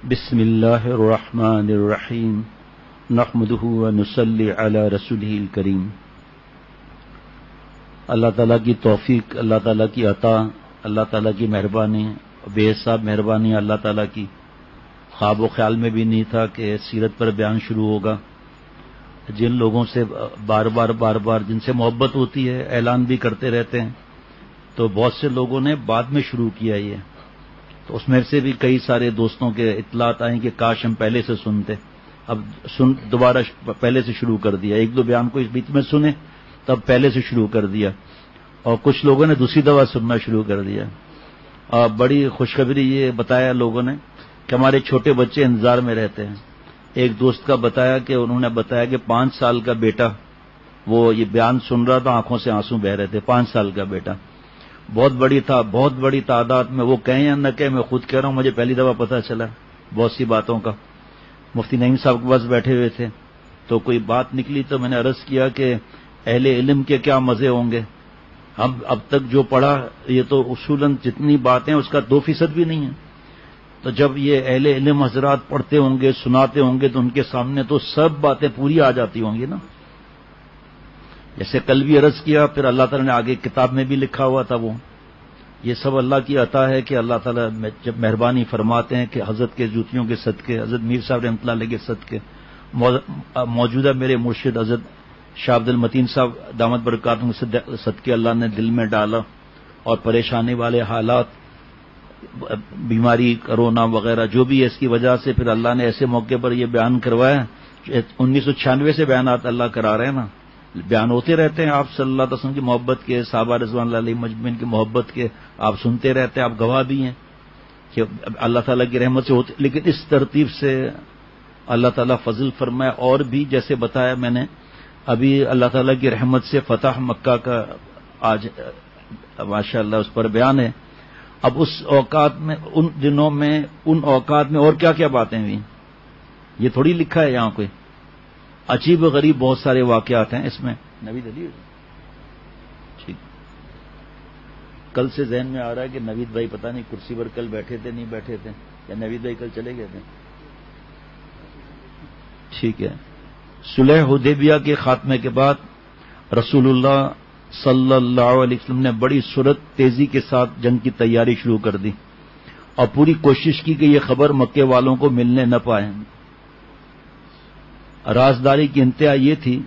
بسم اللہ الرحمن الرحیم نحمدہ ونصلی علی رسولہ الکریم۔ اللہ تعالیٰ کی توفیق، اللہ تعالیٰ کی عطا، اللہ تعالیٰ کی مہربانی، بے حساب مہربانی اللہ تعالیٰ کی۔ خواب و خیال میں بھی نہیں تھا کہ سیرت پر بیان شروع ہوگا۔ جن لوگوں سے بار بار جن سے محبت ہوتی ہے اعلان بھی کرتے رہتے ہیں، تو بہت سے لوگوں نے بعد میں شروع کیا یہ، تو اس میں سے بھی کئی سارے دوستوں کے اطلاعات آئیں کہ کاش ہم پہلے سے سنتے، اب دوبارہ پہلے سے شروع کر دیا۔ ایک دو بیان کو اس بیچ میں سنے تب پہلے سے شروع کر دیا، اور کچھ لوگوں نے دوسری دفعہ سننا شروع کر دیا۔ اور بڑی خوشخبری یہ بتایا لوگوں نے کہ ہمارے چھوٹے بچے انتظار میں رہتے ہیں۔ ایک دوست کا بتایا کہ انہوں نے بتایا کہ 5 سال کا بیٹا وہ یہ بیان سن رہا تھا، آنکھوں سے آنسو بہ رہے تھے۔ 5 سال کا بیٹا بہت بڑی تعداد میں، وہ کہیں یا نہ کہیں، میں خود کہہ رہا ہوں مجھے پہلی دفعہ پتہ چلا بہت سی باتوں کا۔ مفتی نعیم صاحب کے پاس بیٹھے ہوئے تھے تو کوئی بات نکلی تو میں نے عرض کیا کہ اہل علم کے کیا مزے ہوں گے، ہم اب تک جو پڑھا یہ تو اصولاً جتنی باتیں اس کا 2% بھی نہیں ہے، تو جب یہ اہل علم حضرات پڑھتے ہوں گے سناتے ہوں گے تو ان کے سامنے تو سب باتیں پوری آ جاتی ہوں گی نا۔ جیسے کل بھی عرض کیا، پھر اللہ تعالیٰ نے آگے کتاب میں بھی لکھا ہوا تھا، وہ یہ سب اللہ کی عطا ہے کہ اللہ تعالیٰ جب مہربانی فرماتے ہیں کہ حضرت کے جوتیوں کے صدقے، حضرت میر صاحب رحمۃ اللہ علیہ کے صدقے، موجودہ میرے مرشد حضرت شاہ عبد المتین صاحب دامت برکاتہم صدقے اللہ نے دل میں ڈالا، اور پریشانی والے حالات، بیماری، کرونا وغیرہ جو بھی ہے، اس کی وجہ سے پھر اللہ نے ایسے موقع پر یہ بیان کروایا۔ 1996 سے بیانات اللہ کرا رہے ہیں نا، بیان ہوتے رہتے ہیں آپ صلی اللہ علیہ وسلم کی محبت کے، صحابہ رضوان اللہ علیہ مجمعین کی محبت کے، آپ سنتے رہتے ہیں، آپ گواہ بھی ہیں کہ اللہ تعالیٰ کی رحمت سے ہوتے، لیکن اس ترتیب سے اللہ تعالیٰ فضل فرمائے۔ اور بھی جیسے بتایا میں نے ابھی، اللہ تعالیٰ کی رحمت سے فتح مکہ کا آج ماشاء اللہ اس پر بیان ہے۔ اب اس اوقات میں، ان دنوں میں، ان اوقات میں اور کیا کیا باتیں ہوئی یہ تھوڑی لکھا ہے یہاں کوئی، عجیب و غریب بہت سارے واقعات ہیں اس میں۔ نوید علی ٹھیک، کل سے ذہن میں آ رہا ہے کہ نوید بھائی پتہ نہیں کرسی پر کل بیٹھے تھے نہیں بیٹھے تھے، یا نوید بھائی کل چلے گئے تھے؟ ٹھیک ہے۔ صلح حدیبیہ کے خاتمے کے بعد رسول اللہ صلی اللہ علیہ وسلم نے بڑی سرعت تیزی کے ساتھ جنگ کی تیاری شروع کر دی، اور پوری کوشش کی کہ یہ خبر مکے والوں کو ملنے نہ پائے۔ رازداری کی انتہا یہ تھی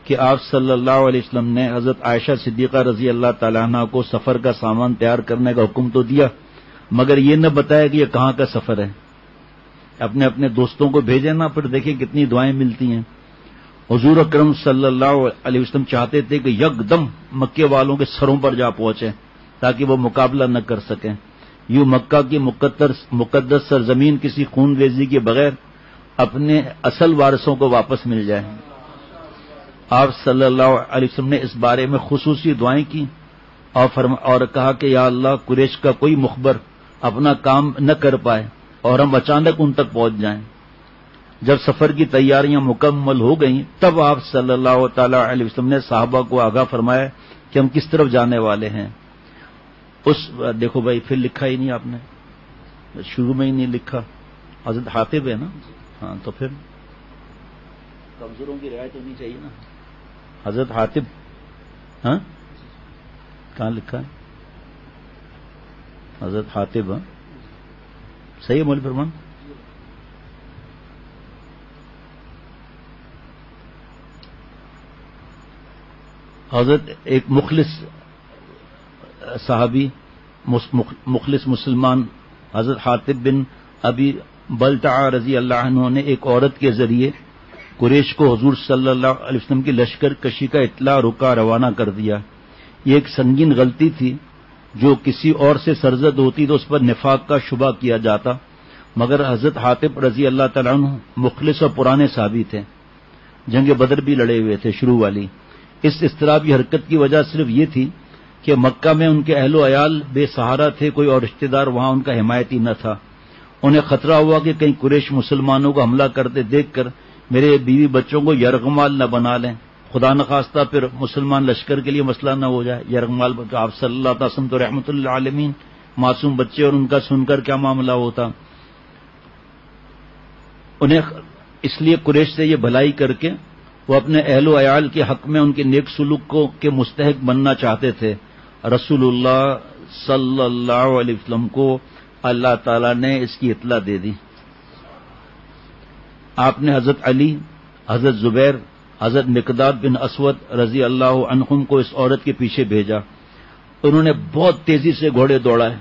کہ آپ صلی اللہ علیہ وسلم نے حضرت عائشہ صدیقہ رضی اللہ تعالیٰ عنہ کو سفر کا سامان تیار کرنے کا حکم تو دیا، مگر یہ نہ بتایا کہ یہ کہاں کا سفر ہے۔ اپنے دوستوں کو بھیجے نا، پھر دیکھیں کتنی دعائیں ملتی ہیں۔ حضور اکرم صلی اللہ علیہ وسلم چاہتے تھے کہ یکدم مکے والوں کے سروں پر جا پہنچے تاکہ وہ مقابلہ نہ کر سکیں، یوں مکہ کی مقدس سرزمین کسی خون ریزی کے بغیر اپنے اصل وارثوں کو واپس مل جائے۔ آپ صلی اللہ علیہ وسلم نے اس بارے میں خصوصی دعائیں کی اور کہا کہ یا اللہ، قریش کا کوئی مخبر اپنا کام نہ کر پائے اور ہم اچانک ان تک پہنچ جائیں۔ جب سفر کی تیاریاں مکمل ہو گئیں تب آپ صلی اللہ تعالی علیہ وسلم نے صحابہ کو آگاہ فرمایا کہ ہم کس طرف جانے والے ہیں۔ دیکھو بھائی، پھر لکھا ہی نہیں آپ نے، شروع میں ہی نہیں لکھا۔ حضرت حاطب ہے نا، ہاں تو پھر کمزوروں کی رعایت ہونی چاہیے نا۔ حضرت حاطب، ہاں کہاں لکھا ہے؟ حضرت حاطب، ہاں صحیح ہے مولوی فرمان؟ حضرت ایک مخلص صحابی، مخلص مسلمان حضرت حاطب بن ابی بلتع رضی اللہ عنہ نے ایک عورت کے ذریعے قریش کو حضور صلی اللہ علیہ وسلم کی لشکر کشی کا اطلاع روانہ کر دیا۔ یہ ایک سنگین غلطی تھی، جو کسی اور سے سرزد ہوتی تو اس پر نفاق کا شبہ کیا جاتا، مگر حضرت حاطب رضی اللہ تعالیٰ عنہ مخلص اور پرانے صحابی تھے، جنگ بدر بھی لڑے ہوئے تھے شروع والی۔ اس اضطرابی حرکت کی وجہ صرف یہ تھی کہ مکہ میں ان کے اہل و عیال بے سہارا تھے، کوئی اور رشتہ دار وہاں ان کا حمایتی نہ تھا۔ انہیں خطرہ ہوا کہ کہیں قریش مسلمانوں کو حملہ کرتے دیکھ کر میرے بیوی بچوں کو یرغمال نہ بنا لیں، خدا نخواستہ پھر مسلمان لشکر کے لیے مسئلہ نہ ہو جائے۔ یرغمال آپ صلی اللہ علیہ وسلم تو رحمت اللہ عالمین، معصوم بچے اور ان کا سن کر کیا معاملہ ہوتا۔ انہیں اس لیے قریش سے یہ بھلائی کر کے وہ اپنے اہل و عیال کے حق میں ان کے نیک سلوک کے مستحق بننا چاہتے تھے. رسول اللہ صلی اللہ علیہ وسلم کو اللہ تعالی نے اس کی اطلاع دے دی. آپ نے حضرت علی، حضرت زبیر، حضرت مقداد بن اسود رضی اللہ عنہم کو اس عورت کے پیچھے بھیجا. انہوں نے بہت تیزی سے گھوڑے دوڑائے.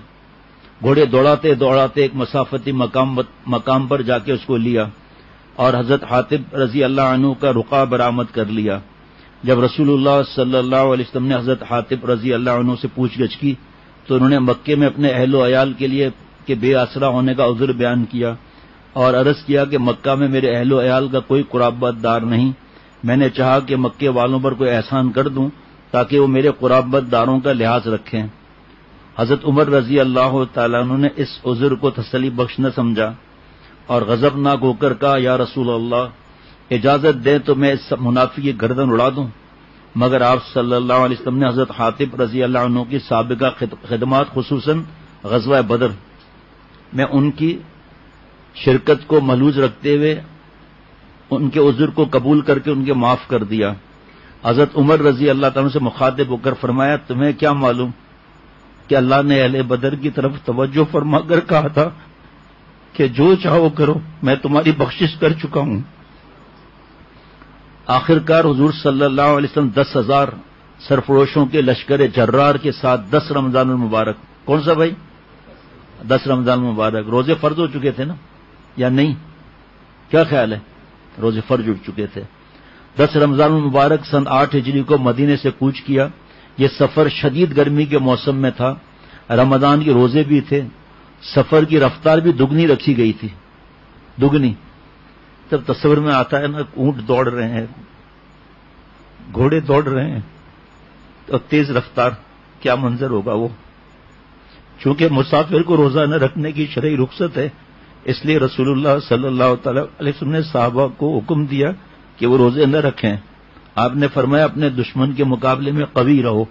گھوڑے دوڑاتے دوڑاتے ایک مسافتی مقام پر جا کے اس کو لیا اور حضرت حاطب رضی اللہ عنہ کا رقعہ برآمد کر لیا. جب رسول اللہ صلی اللہ علیہ وسلم نے حضرت حاطب رضی اللہ عنہ سے پوچھ گچھ کی تو انہوں نے مکے میں اپنے اہل و عیال کے لیے کہ بے آسرا ہونے کا عذر بیان کیا اور عرض کیا کہ مکہ میں میرے اہل و عیال کا کوئی قرابت دار نہیں. میں نے چاہا کہ مکے والوں پر کوئی احسان کر دوں تاکہ وہ میرے قرابت داروں کا لحاظ رکھیں. حضرت عمر رضی اللہ تعالیٰ عنہ نے اس عذر کو تسلی بخش نہ سمجھا اور غضبناک ہو کر کہا یا رسول اللہ اجازت دیں تو میں اس منافق کی گردن اڑا دوں. مگر آپ صلی اللہ علیہ وسلم نے حضرت حاطب رضی اللہ عنہ کی سابقہ خدمات خصوصاً غزوہ بدر میں ان کی شرکت کو ملحوظ رکھتے ہوئے ان کے عذر کو قبول کر کے ان کے معاف کر دیا. حضرت عمر رضی اللہ تعالیٰ سے مخاطب ہو کر فرمایا تمہیں کیا معلوم کہ اللہ نے اہل بدر کی طرف توجہ فرما کر کہا تھا کہ جو چاہو کرو میں تمہاری بخشش کر چکا ہوں. آخرکار حضور صلی اللہ علیہ وسلم 10,000 سرفروشوں کے لشکر جرار کے ساتھ 10 رمضان المبارک، کون سا بھائی 10 رمضان المبارک روزے فرض ہو چکے تھے نا یا نہیں؟ کیا خیال ہے؟ روزے فرض اٹھ چکے تھے. 10 رمضان المبارک سن 8 ہجری کو مدینے سے کوچ کیا. یہ سفر شدید گرمی کے موسم میں تھا، رمضان کے روزے بھی تھے، سفر کی رفتار بھی دگنی رکھی گئی تھی. دگنی جب تصور میں آتا ہے نا، اونٹ دوڑ رہے ہیں، گھوڑے دوڑ رہے ہیں تو تیز رفتار، کیا منظر ہوگا وہ. چونکہ مسافر کو روزہ نہ رکھنے کی شرعی رخصت ہے اس لیے رسول اللہ صلی اللہ تعالی علیہ وسلم نے صحابہ کو حکم دیا کہ وہ روزے نہ رکھیں. آپ نے فرمایا اپنے دشمن کے مقابلے میں قوی رہو.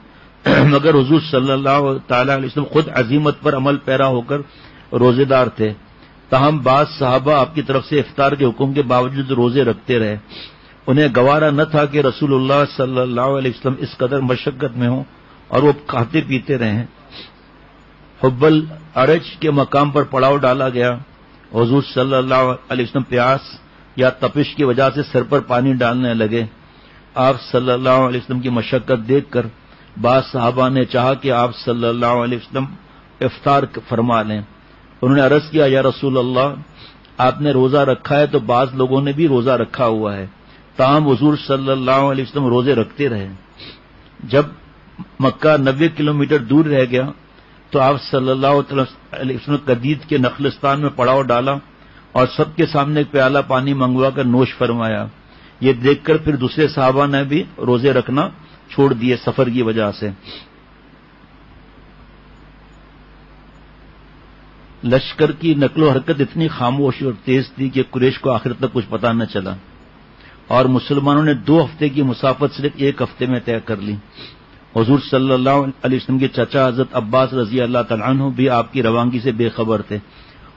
مگر حضور صلی اللہ تعالی علیہ وسلم خود عزیمت پر عمل پیرا ہو کر روزے دار تھے. تاہم بعض صحابہ آپ کی طرف سے افطار کے حکم کے باوجود روزے رکھتے رہے. انہیں گوارا نہ تھا کہ رسول اللہ صلی اللہ علیہ وسلم اس قدر مشقت میں ہوں اور وہ کھاتے پیتے رہے. حبل ارج کے مقام پر پڑاؤ ڈالا گیا. حضور صلی اللہ علیہ وسلم پیاس یا تپش کی وجہ سے سر پر پانی ڈالنے لگے. آپ صلی اللہ علیہ وسلم کی مشقت دیکھ کر بعض صحابہ نے چاہا کہ آپ صلی اللہ علیہ وسلم افطار فرما لیں. انہوں نے عرض کیا یا رسول اللہ آپ نے روزہ رکھا ہے تو بعض لوگوں نے بھی روزہ رکھا ہوا ہے. تاہم حضور صلی اللہ علیہ وسلم روزے رکھتے رہے. جب مکہ 90 کلومیٹر دور رہ گیا تو آپ صلی اللہ علیہ وسلم قدید کے نخلستان میں پڑاؤ ڈالا اور سب کے سامنے ایک پیالہ پانی منگوا کر نوش فرمایا. یہ دیکھ کر پھر دوسرے صحابہ نے بھی روزے رکھنا چھوڑ دیے سفر کی وجہ سے. لشکر کی نقل و حرکت اتنی خاموش اور تیز تھی کہ قریش کو آخر تک کچھ پتہ نہ چلا اور مسلمانوں نے 2 ہفتے کی مسافت صرف 1 ہفتے میں طے کر لی. حضور صلی اللہ علیہ وسلم کے چچا حضرت عباس رضی اللہ تعالیٰ عنہ بھی آپ کی روانگی سے بے خبر تھے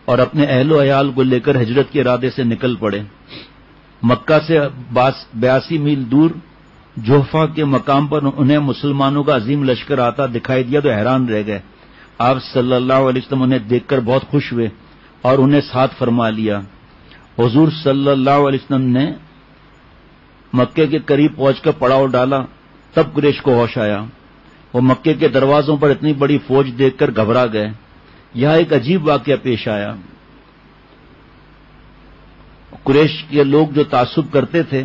اور اپنے اہل و عیال کو لے کر ہجرت کے ارادے سے نکل پڑے. مکہ سے 82 میل دور جوفا کے مقام پر انہیں مسلمانوں کا عظیم لشکر آتا دکھائی دیا تو حیران رہ گئے. آپ صلی اللہ علیہ وسلم انہیں دیکھ کر بہت خوش ہوئے اور انہیں ساتھ فرما لیا. حضور صلی اللہ علیہ وسلم نے مکے کے قریب پہنچ کر پڑاؤ ڈالا. تب قریش کو ہوش آیا. وہ مکے کے دروازوں پر اتنی بڑی فوج دیکھ کر گھبرا گئے. یہاں ایک عجیب واقعہ پیش آیا. قریش کے لوگ جو تعصب کرتے تھے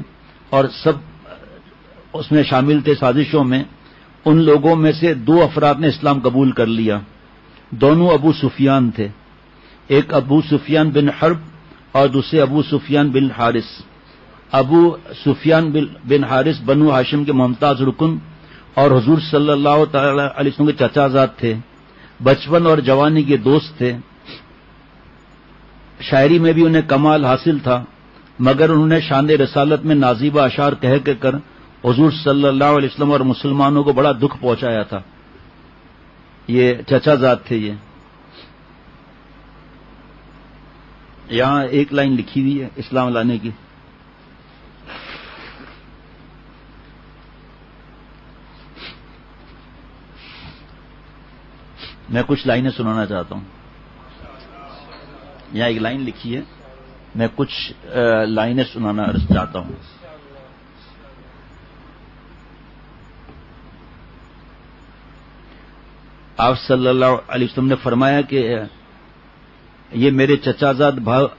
اور سب اس میں شامل تھے سازشوں میں، ان لوگوں میں سے 2 افراد نے اسلام قبول کر لیا. دونوں ابو سفیان تھے. ایک ابو سفیان بن حرب اور دوسرے ابو سفیان بن حارث. ابو سفیان بن حارث بنو ہاشم کے ممتاز رکن اور حضور صلی اللہ تعالی علیہ وسلم کے چچا زاد تھے. بچپن اور جوانی کے دوست تھے. شاعری میں بھی انہیں کمال حاصل تھا مگر انہوں نے شان رسالت میں نازیبہ اشعار کہہ کر حضور صلی اللہ علیہ وسلم اور مسلمانوں کو بڑا دکھ پہنچایا تھا. یہ چچا زاد تھے. یہ یہاں ایک لائن لکھی ہوئی ہے اسلام لانے کی. میں کچھ لائنیں سنانا چاہتا ہوں. یہاں ایک لائن لکھی ہے, میں کچھ لائنیں سنانا چاہتا ہوں. آپ صلی اللہ علیہ وسلم نے فرمایا کہ یہ میرے چچا زاد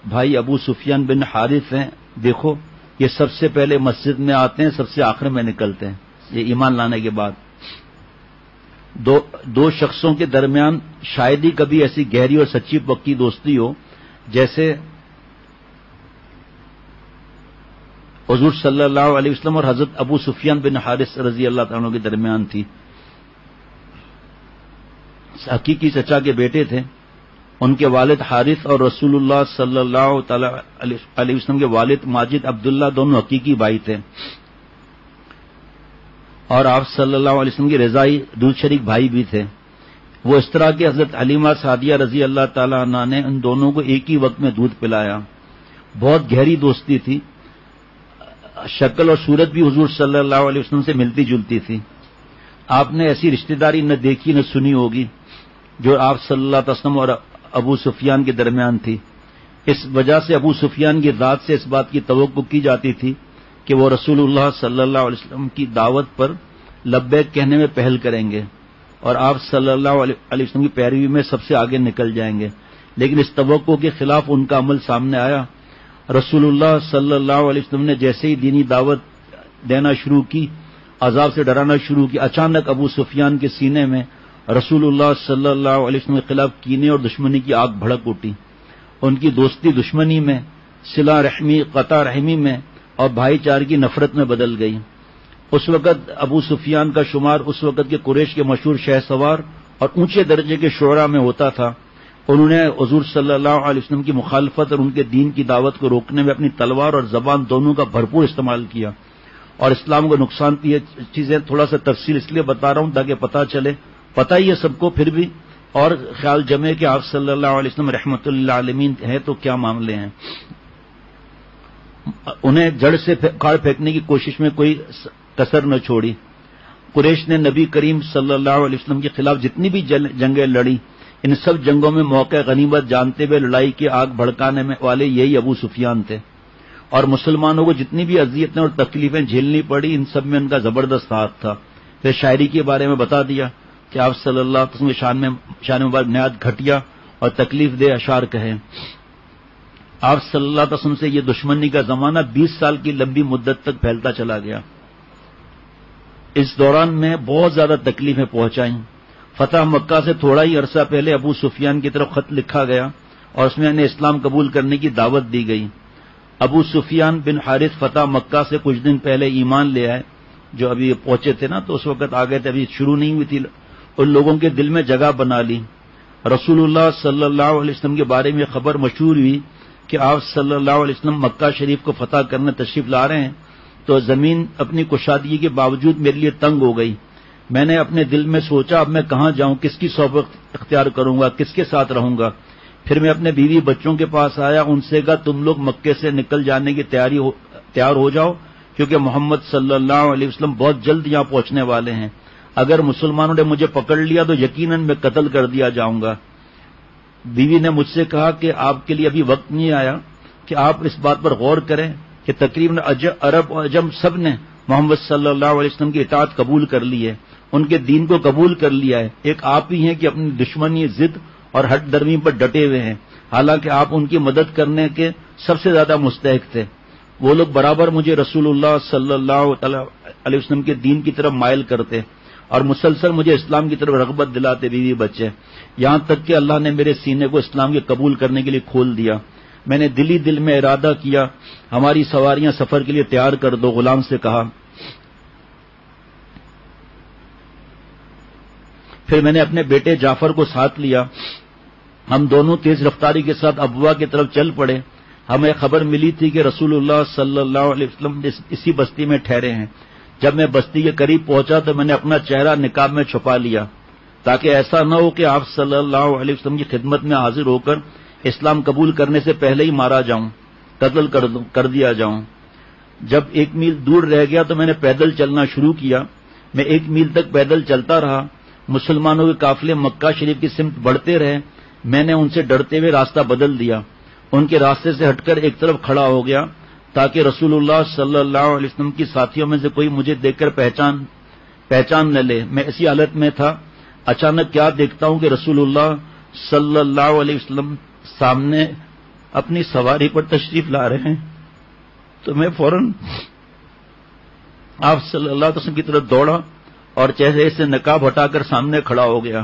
بھائی ابو سفیان بن حارث ہیں. دیکھو یہ سب سے پہلے مسجد میں آتے ہیں, سب سے آخر میں نکلتے ہیں. یہ ایمان لانے کے بعد دو شخصوں کے درمیان شاید ہی کبھی ایسی گہری اور سچی پکی دوستی ہو جیسے حضور صلی اللہ علیہ وسلم اور حضرت ابو سفیان بن حارث رضی اللہ تعالیٰ کے درمیان تھی. حقیقی چچا کے بیٹے تھے. ان کے والد حارث اور رسول اللہ صلی اللہ تعالی علیہ وسلم کے والد ماجد عبداللہ دونوں حقیقی بھائی تھے, اور آپ صلی اللہ علیہ وسلم کے رضائی دودھ شریک بھائی بھی تھے. وہ اس طرح کہ حضرت حلیمہ سعدیہ رضی اللہ تعالی عنہ نے ان دونوں کو ایک ہی وقت میں دودھ پلایا. بہت گہری دوستی تھی. شکل اور صورت بھی حضور صلی اللہ علیہ وسلم سے ملتی جلتی تھی. آپ نے ایسی رشتہ داری نہ دیکھی نہ سنی ہوگی جو آپ صلی اللہ علیہ وسلم اور ابو سفیان کے درمیان تھی. اس وجہ سے ابو سفیان کی ذات سے اس بات کی توقع کی جاتی تھی کہ وہ رسول اللہ صلی اللہ علیہ وسلم کی دعوت پر لبیک کہنے میں پہل کریں گے اور آپ صلی اللہ علیہ وسلم کی پیروی میں سب سے آگے نکل جائیں گے. لیکن اس توقع کے خلاف ان کا عمل سامنے آیا. رسول اللہ صلی اللہ علیہ وسلم نے جیسے ہی دینی دعوت دینا شروع کی, عذاب سے ڈرانا شروع کی, اچانک ابو سفیان کے سینے میں رسول اللہ صلی اللہ علیہ وسلم کے خلاف کینے اور دشمنی کی آگ بھڑک اٹھی. ان کی دوستی دشمنی میں, صلہ رحمی قطع رحمی میں اور بھائی چارے کی نفرت میں بدل گئی. اس وقت ابو سفیان کا شمار اس وقت کے قریش کے مشہور شہ سوار اور اونچے درجے کے شعراء میں ہوتا تھا. انہوں نے حضور صلی اللہ علیہ وسلم کی مخالفت اور ان کے دین کی دعوت کو روکنے میں اپنی تلوار اور زبان دونوں کا بھرپور استعمال کیا. اور اسلام کو نقصان کی یہ چیزیں تھوڑا سا تفصیل اس لیے بتا رہا ہوں تاکہ پتہ چلے, پتہ ہی ہے سب کو پھر بھی, اور خیال جمے کہ آپ صلی اللہ علیہ وسلم رحمت اللہ عالمین ہیں تو کیا معاملے ہیں. انہیں جڑ سے کاٹ پھینکنے کی کوشش میں کوئی کسر نہ چھوڑی. قریش نے نبی کریم صلی اللہ علیہ وسلم کے خلاف جتنی بھی جنگیں لڑی, ان سب جنگوں میں موقع غنیمت جانتے ہوئے لڑائی کی آگ بھڑکانے والے یہی ابو سفیان تھے. اور مسلمانوں کو جتنی بھی اذیتیں اور تکلیفیں جھیلنی پڑی, ان سب میں ان کا زبردست ہاتھ تھا. پھر شاعری کے بارے میں بتا دیا کہ آپ صلی اللہ علیہ وسلم کی شان مبارک نہایت گھٹیا اور تکلیف دہ اشعار کہیں. آپ صلی اللہ علیہ وسلم سے یہ دشمنی کا زمانہ 20 سال کی لمبی مدت تک پھیلتا چلا گیا. اس دوران میں بہت زیادہ تکلیفیں پہنچائیں. فتح مکہ سے تھوڑا ہی عرصہ پہلے ابو سفیان کی طرف خط لکھا گیا اور اس میں انہیں اسلام قبول کرنے کی دعوت دی گئی. ابو سفیان بن حارث فتح مکہ سے کچھ دن پہلے ایمان لے آئے. جو ابھی پہنچے تھے نا تو اس وقت آ گئے تھے, ابھی شروع نہیں ہوئی تھی. ان لوگوں کے دل میں جگہ بنا لی. رسول اللہ صلی اللہ علیہ وسلم کے بارے میں خبر مشہور ہوئی کہ آپ صلی اللہ علیہ وسلم مکہ شریف کو فتح کرنے تشریف لا رہے ہیں, تو زمین اپنی کشادگی کے باوجود میرے لیے تنگ ہو گئی. میں نے اپنے دل میں سوچا اب میں کہاں جاؤں, کس کی صحبت اختیار کروں گا, کس کے ساتھ رہوں گا. پھر میں اپنے بیوی بچوں کے پاس آیا, ان سے کہا تم لوگ مکے سے نکل جانے کی تیار ہو جاؤ, کیونکہ محمد صلی اللہ علیہ وسلم بہت جلد یہاں پہنچنے والے ہیں. اگر مسلمانوں نے مجھے پکڑ لیا تو یقیناً میں قتل کر دیا جاؤں گا. بیوی نے مجھ سے کہا کہ آپ کے لیے ابھی وقت نہیں آیا کہ آپ اس بات پر غور کریں کہ تقریباً عرب اور عجم سب نے محمد صلی اللہ علیہ وسلم کی اطاعت قبول کر لی ہے, ان کے دین کو قبول کر لیا ہے. ایک آپ ہی ہیں کہ اپنی دشمنی, ضد اور ہٹ درمی پر ڈٹے ہوئے ہیں, حالانکہ آپ ان کی مدد کرنے کے سب سے زیادہ مستحق تھے. وہ لوگ برابر مجھے رسول اللہ صلی اللہ علیہ وسلم کے دین کی طرف مائل کرتے اور مسلسل مجھے اسلام کی طرف رغبت دلاتے, بیوی بچے, یہاں تک کہ اللہ نے میرے سینے کو اسلام کے قبول کرنے کے لیے کھول دیا. میں نے دل میں ارادہ کیا ہماری سواریاں سفر کے لیے تیار کر دو. غلام سے کہا. پھر میں نے اپنے بیٹے جعفر کو ساتھ لیا. ہم دونوں تیز رفتاری کے ساتھ ابوا کی طرف چل پڑے. ہمیں خبر ملی تھی کہ رسول اللہ صلی اللہ علیہ وسلم اسی بستی میں ٹھہرے ہیں. جب میں بستی کے قریب پہنچا تو میں نے اپنا چہرہ نقاب میں چھپا لیا تاکہ ایسا نہ ہو کہ آپ صلی اللہ علیہ وسلم کی خدمت میں حاضر ہو کر اسلام قبول کرنے سے پہلے ہی مارا جاؤں، قتل کر دیا جاؤں۔ جب 1 میل دور رہ گیا تو میں نے پیدل چلنا شروع کیا۔ میں 1 میل تک پیدل چلتا رہا۔ مسلمانوں کے قافلے مکہ شریف کی سمت بڑھتے رہے۔ میں نے ان سے ڈرتے ہوئے راستہ بدل دیا، ان کے راستے سے ہٹ کر ایک طرف کھڑا ہو گیا تاکہ رسول اللہ صلی اللہ علیہ وسلم کی ساتھیوں میں سے کوئی مجھے دیکھ کر پہچان نہ لے۔ میں اسی حالت میں تھا، اچانک کیا دیکھتا ہوں کہ رسول اللہ صلی اللہ علیہ وسلم سامنے اپنی سواری پر تشریف لا رہے ہیں۔ تو میں فوراً آپ صلی اللہ علیہ وسلم کی طرف دوڑا اور چہرے سے نقاب ہٹا کر سامنے کھڑا ہو گیا۔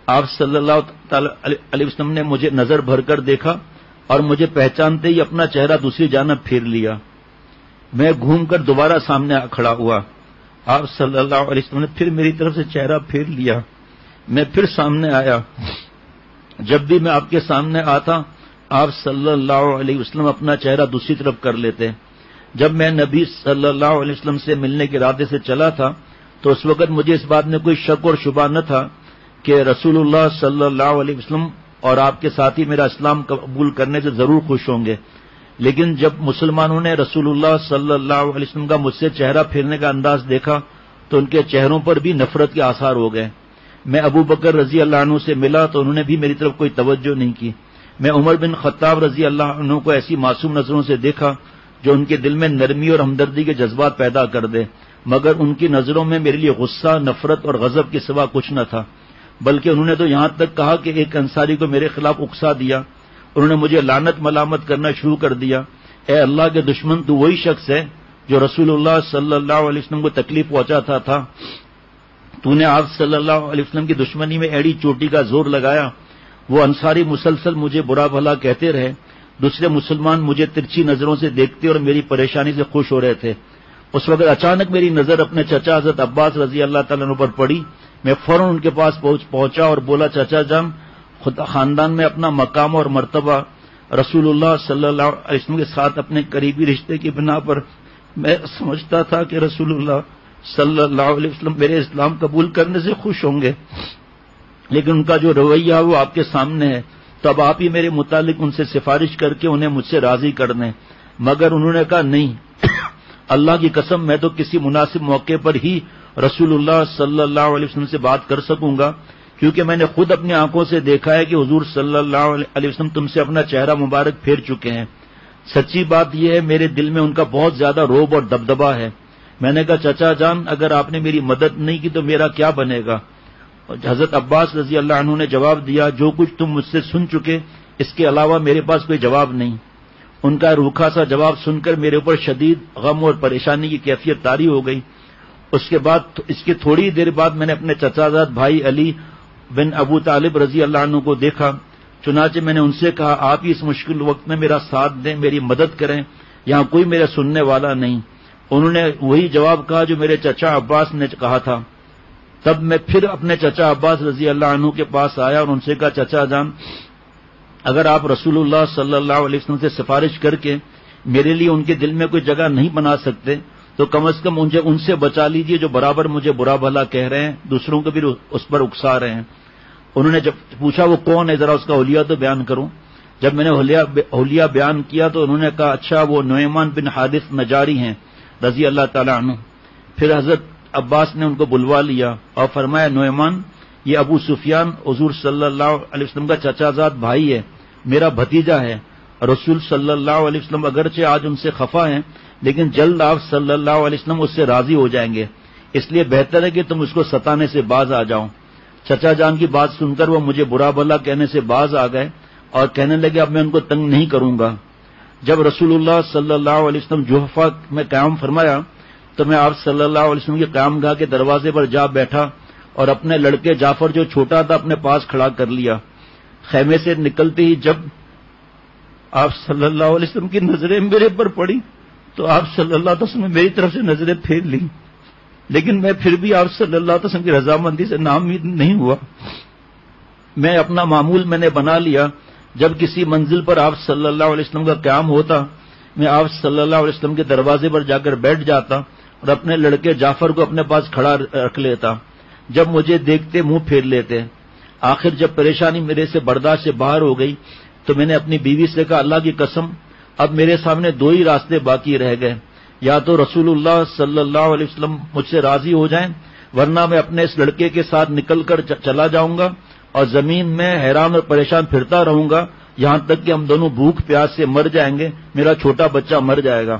آپ صلی اللہ علیہ وسلم نے مجھے نظر بھر کر دیکھا اور مجھے پہچانتے ہی اپنا چہرہ دوسری جانب پھیر لیا۔ میں گھوم کر دوبارہ سامنے کھڑا ہوا۔ آپ صلی اللہ علیہ وسلم نے پھر میری طرف سے چہرہ پھیر لیا۔ میں پھر سامنے آیا۔ جب بھی میں آپ کے سامنے آتا آپ صلی اللہ علیہ وسلم اپنا چہرہ دوسری طرف کر لیتے۔ جب میں نبی صلی اللہ علیہ وسلم سے ملنے کے ارادے سے چلا تھا تو اس وقت مجھے اس بات میں کوئی شک اور شبہ نہ تھا کہ رسول اللہ صلی اللہ علیہ وسلم اور آپ کے ساتھی میرا اسلام قبول کرنے سے ضرور خوش ہوں گے، لیکن جب مسلمانوں نے رسول اللہ صلی اللہ علیہ وسلم کا مجھ سے چہرہ پھیرنے کا انداز دیکھا تو ان کے چہروں پر بھی نفرت کے آثار ہو گئے۔ میں ابو بکر رضی اللہ عنہ سے ملا تو انہوں نے بھی میری طرف کوئی توجہ نہیں کی۔ میں عمر بن خطاب رضی اللہ عنہ کو ایسی معصوم نظروں سے دیکھا جو ان کے دل میں نرمی اور ہمدردی کے جذبات پیدا کر دے، مگر ان کی نظروں میں میرے لیے غصہ، نفرت اور غضب کے سوا کچھ نہ تھا، بلکہ انہوں نے تو یہاں تک کہا کہ ایک انصاری کو میرے خلاف اکسا دیا۔ انہوں نے مجھے لعنت ملامت کرنا شروع کر دیا، اے اللہ کے دشمن، تو وہی شخص ہے جو رسول اللہ صلی اللہ علیہ وسلم کو تکلیف پہنچاتا تھا۔ تو نے آپ صلی اللہ علیہ وسلم کی دشمنی میں ایڑی چوٹی کا زور لگایا۔ وہ انصاری مسلسل مجھے برا بھلا کہتے رہے۔ دوسرے مسلمان مجھے ترچھی نظروں سے دیکھتے اور میری پریشانی سے خوش ہو رہے تھے۔ اس وقت اچانک میری نظر اپنے چچا حضرت عباس رضی اللہ تعالیٰ عنہ پر پڑی۔ میں فوراً ان کے پاس پہنچا اور بولا، چچا جان، خاندان میں اپنا مقام اور مرتبہ رسول اللہ صلی اللہ علیہ وسلم کے ساتھ اپنے قریبی رشتے کی بنا پر میں سمجھتا تھا کہ رسول اللہ صلی اللہ علیہ وسلم میرے اسلام قبول کرنے سے خوش ہوں گے، لیکن ان کا جو رویہ وہ آپ کے سامنے ہے، تو اب آپ ہی میرے متعلق ان سے سفارش کر کے انہیں مجھ سے راضی کر دیں۔ مگر انہوں نے کہا، نہیں، اللہ کی قسم، میں تو کسی مناسب موقع پر ہی رسول اللہ صلی اللہ علیہ وسلم سے بات کر سکوں گا، کیونکہ میں نے خود اپنی آنکھوں سے دیکھا ہے کہ حضور صلی اللہ علیہ وسلم تم سے اپنا چہرہ مبارک پھیر چکے ہیں۔ سچی بات یہ ہے، میرے دل میں ان کا بہت زیادہ رعب اور دبدبہ ہے۔ میں نے کہا، چچا جان، اگر آپ نے میری مدد نہیں کی تو میرا کیا بنے گا؟ حضرت عباس رضی اللہ عنہ نے جواب دیا، جو کچھ تم مجھ سے سن چکے اس کے علاوہ میرے پاس کوئی جواب نہیں۔ ان کا روکھا سا جواب سن کر میرے اوپر شدید غم اور پریشانی کی کیفیت طاری ہو گئی۔ اس کے تھوڑی دیر بعد میں نے اپنے چچا زاد بھائی علی بن ابو طالب رضی اللہ عنہ کو دیکھا۔ چنانچہ میں نے ان سے کہا، آپ ہی اس مشکل وقت میں میرا ساتھ دیں، میری مدد کریں، یہاں کوئی میرا سننے والا نہیں۔ انہوں نے وہی جواب کہا جو میرے چچا عباس نے کہا تھا۔ تب میں پھر اپنے چچا عباس رضی اللہ عنہ کے پاس آیا اور ان سے کہا، چچا جان، اگر آپ رسول اللہ صلی اللہ علیہ وسلم سے سفارش کر کے میرے لیے ان کے دل میں کوئی جگہ نہیں بنا سکتے تو کم از کم مجھے ان سے بچا لیجیے جو برابر مجھے برا بھلا کہہ رہے ہیں، دوسروں کو بھی اس پر اکسا رہے ہیں۔ انہوں نے جب پوچھا وہ کون ہے، ذرا اس کا حلیہ تو بیان کروں۔ جب میں نے حلیہ بیان کیا تو انہوں نے کہا، اچھا، وہ نعمان بن حارث نجاری ہیں رضی اللہ تعالی عنہ۔ پھر حضرت عباس نے ان کو بلوا لیا اور فرمایا، نعمان، یہ ابو سفیان حضور صلی اللہ علیہ وسلم کا چچا زاد بھائی ہے، میرا بھتیجا ہے۔ رسول صلی اللہ علیہ وسلم اگرچہ آج ان سے خفا ہیں لیکن جلد آپ صلی اللہ علیہ وسلم اس سے راضی ہو جائیں گے، اس لیے بہتر ہے کہ تم اس کو ستانے سے باز آ جاؤ۔ چچا جان کی بات سن کر وہ مجھے برا بھلا کہنے سے باز آ گئے اور کہنے لگے، اب میں ان کو تنگ نہیں کروں گا۔ جب رسول اللہ صلی اللہ علیہ وسلم جوحفہ میں قیام فرمایا تو میں آپ صلی اللہ علیہ وسلم کی قیام گاہ کے دروازے پر جا بیٹھا اور اپنے لڑکے جعفر جو چھوٹا تھا اپنے پاس کھڑا کر لیا۔ خیمے سے نکلتے ہی جب آپ صلی اللہ علیہ وسلم کی نظریں میرے پر پڑی تو آپ صلی اللہ علیہ وسلم نے میری طرف سے نظریں پھیر لی، لیکن میں پھر بھی آپ صلی اللہ علیہ وسلم کی رضامندی سے ناامید نہیں ہوا۔ میں اپنا معمول میں نے بنا لیا، جب کسی منزل پر آپ صلی اللہ علیہ وسلم کا قیام ہوتا میں آپ صلی اللہ علیہ وسلم کے دروازے پر جا کر بیٹھ جاتا اور اپنے لڑکے جعفر کو اپنے پاس کھڑا رکھ لیتا۔ جب مجھے دیکھتے منہ پھیر لیتے۔ آخر جب پریشانی میرے سے برداشت سے باہر ہو گئی، تو میں نے اپنی بیوی سے کہا اللہ کی قسم اب میرے سامنے دو ہی راستے باقی رہ گئے، یا تو رسول اللہ صلی اللہ علیہ وسلم مجھ سے راضی ہو جائیں، ورنہ میں اپنے اس لڑکے کے ساتھ نکل کر چلا جاؤں گا اور زمین میں حیران اور پریشان پھرتا رہوں گا یہاں تک کہ ہم دونوں بھوک پیاس سے مر جائیں گے، میرا چھوٹا بچہ مر جائے گا۔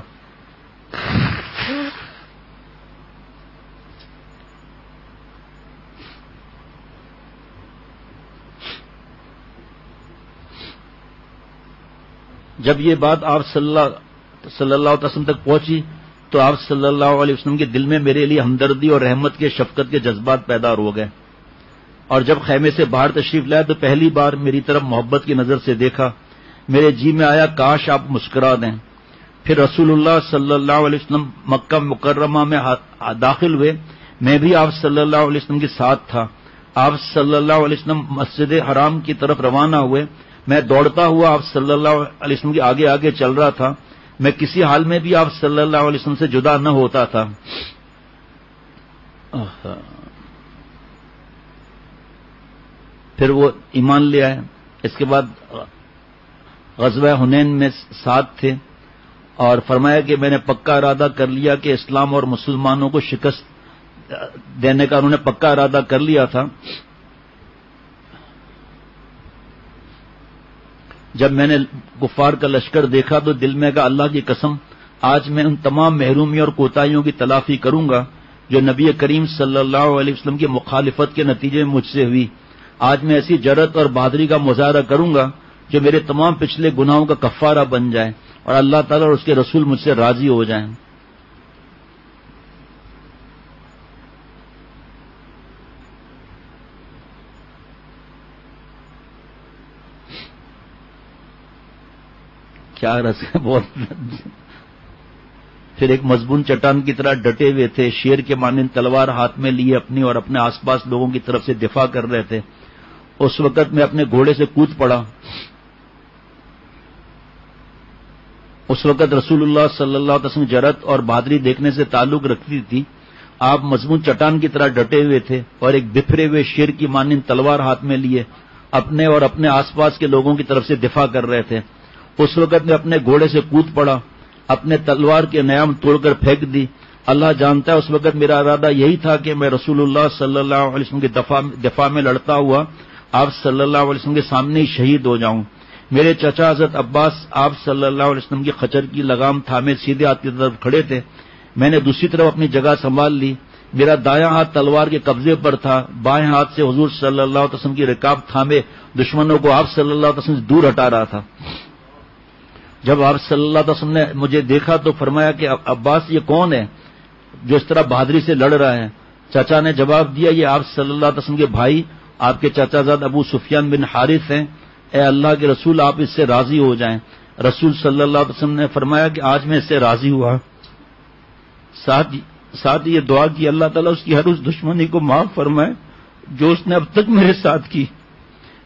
جب یہ بات آپ صلی اللہ علیہ وسلم تک پہنچی تو آپ صلی اللہ علیہ وسلم کے دل میں میرے لیے ہمدردی اور رحمت کے شفقت کے جذبات پیدا ہو گئے، اور جب خیمے سے باہر تشریف لائے تو پہلی بار میری طرف محبت کی نظر سے دیکھا، میرے جی میں آیا کاش آپ مسکرا دیں۔ پھر رسول اللہ صلی اللہ علیہ وسلم مکہ مکرمہ میں داخل ہوئے، میں بھی آپ صلی اللہ علیہ وسلم کے ساتھ تھا۔ آپ صلی اللہ علیہ وسلم مسجد حرام کی طرف روانہ ہوئے، میں دوڑتا ہوا آپ صلی اللہ علیہ وسلم کے آگے آگے چل رہا تھا، میں کسی حال میں بھی آپ صلی اللہ علیہ وسلم سے جدا نہ ہوتا تھا۔ پھر وہ ایمان لے آئے، اس کے بعد غزوہ حنین میں ساتھ تھے، اور فرمایا کہ میں نے پکا ارادہ کر لیا کہ اسلام اور مسلمانوں کو شکست دینے کا انہوں نے پکا ارادہ کر لیا تھا۔ جب میں نے کفار کا لشکر دیکھا تو دل میں کہا اللہ کی قسم آج میں ان تمام محرومی اور کوتاہیوں کی تلافی کروں گا جو نبی کریم صلی اللہ علیہ وسلم کی مخالفت کے نتیجے میں مجھ سے ہوئی۔ آج میں ایسی جرأت اور بہادری کا مظاہرہ کروں گا جو میرے تمام پچھلے گناہوں کا کفارہ بن جائے اور اللہ تعالیٰ اور اس کے رسول مجھ سے راضی ہو جائیں۔ کیا رس ہے بہت۔ پھر ایک مضبوط چٹان کی طرح ڈٹے ہوئے تھے، شیر کے مانند تلوار ہاتھ میں لیے اپنی اور اپنے آس پاس لوگوں کی طرف سے دفاع کر رہے تھے۔ اس وقت میں اپنے گھوڑے سے کود پڑا۔ اس وقت رسول اللہ صلی اللہ علیہ وسلم جرأت اور بہادری دیکھنے سے تعلق رکھتی تھی۔ آپ مضبوط چٹان کی طرح ڈٹے ہوئے تھے اور ایک بکھرے ہوئے شیر کی مانند تلوار ہاتھ میں لیے اپنے اور اپنے آس پاس کے لوگوں کی طرف سے دفاع کر رہے تھے۔ اس وقت میں اپنے گھوڑے سے کود پڑا، اپنے تلوار کے نیام توڑ کر پھینک دی۔ اللہ جانتا ہے اس وقت میرا ارادہ یہی تھا کہ میں رسول اللہ صلی اللہ علیہ وسلم کی دفاع میں لڑتا ہوا آپ صلی اللہ علیہ وسلم کے سامنے ہی شہید ہو جاؤں۔ میرے چچا حضرت عباس آپ صلی اللہ علیہ وسلم کی خچر کی لگام تھامے سیدھے ہاتھ کی طرف کھڑے تھے، میں نے دوسری طرف اپنی جگہ سنبھال لی۔ میرا دایاں ہاتھ تلوار کے قبضے پر تھا، بائیں ہاتھ سے حضور صلی اللہ علیہ وسلم کی رکاب تھامے دشمنوں کو آپ صلی اللہ علیہ وسلم سے دور ہٹا رہا تھا۔ جب آپ صلی اللہ علیہ وسلم نے مجھے دیکھا تو فرمایا کہ عباس یہ کون ہے جو اس طرح بہادری سے لڑ رہا ہے؟ چچا نے جواب دیا یہ آپ صلی اللہ علیہ وسلم کے بھائی آپ کے چچا زاد ابو سفیان بن حارث ہیں، اے اللہ کے رسول آپ اس سے راضی ہو جائیں۔ رسول صلی اللہ علیہ وسلم نے فرمایا کہ آج میں اس سے راضی ہوا، ساتھ یہ دعا کی اللہ تعالیٰ اس کی ہر اس دشمنی کو معاف فرمائے جو اس نے اب تک میرے ساتھ کی۔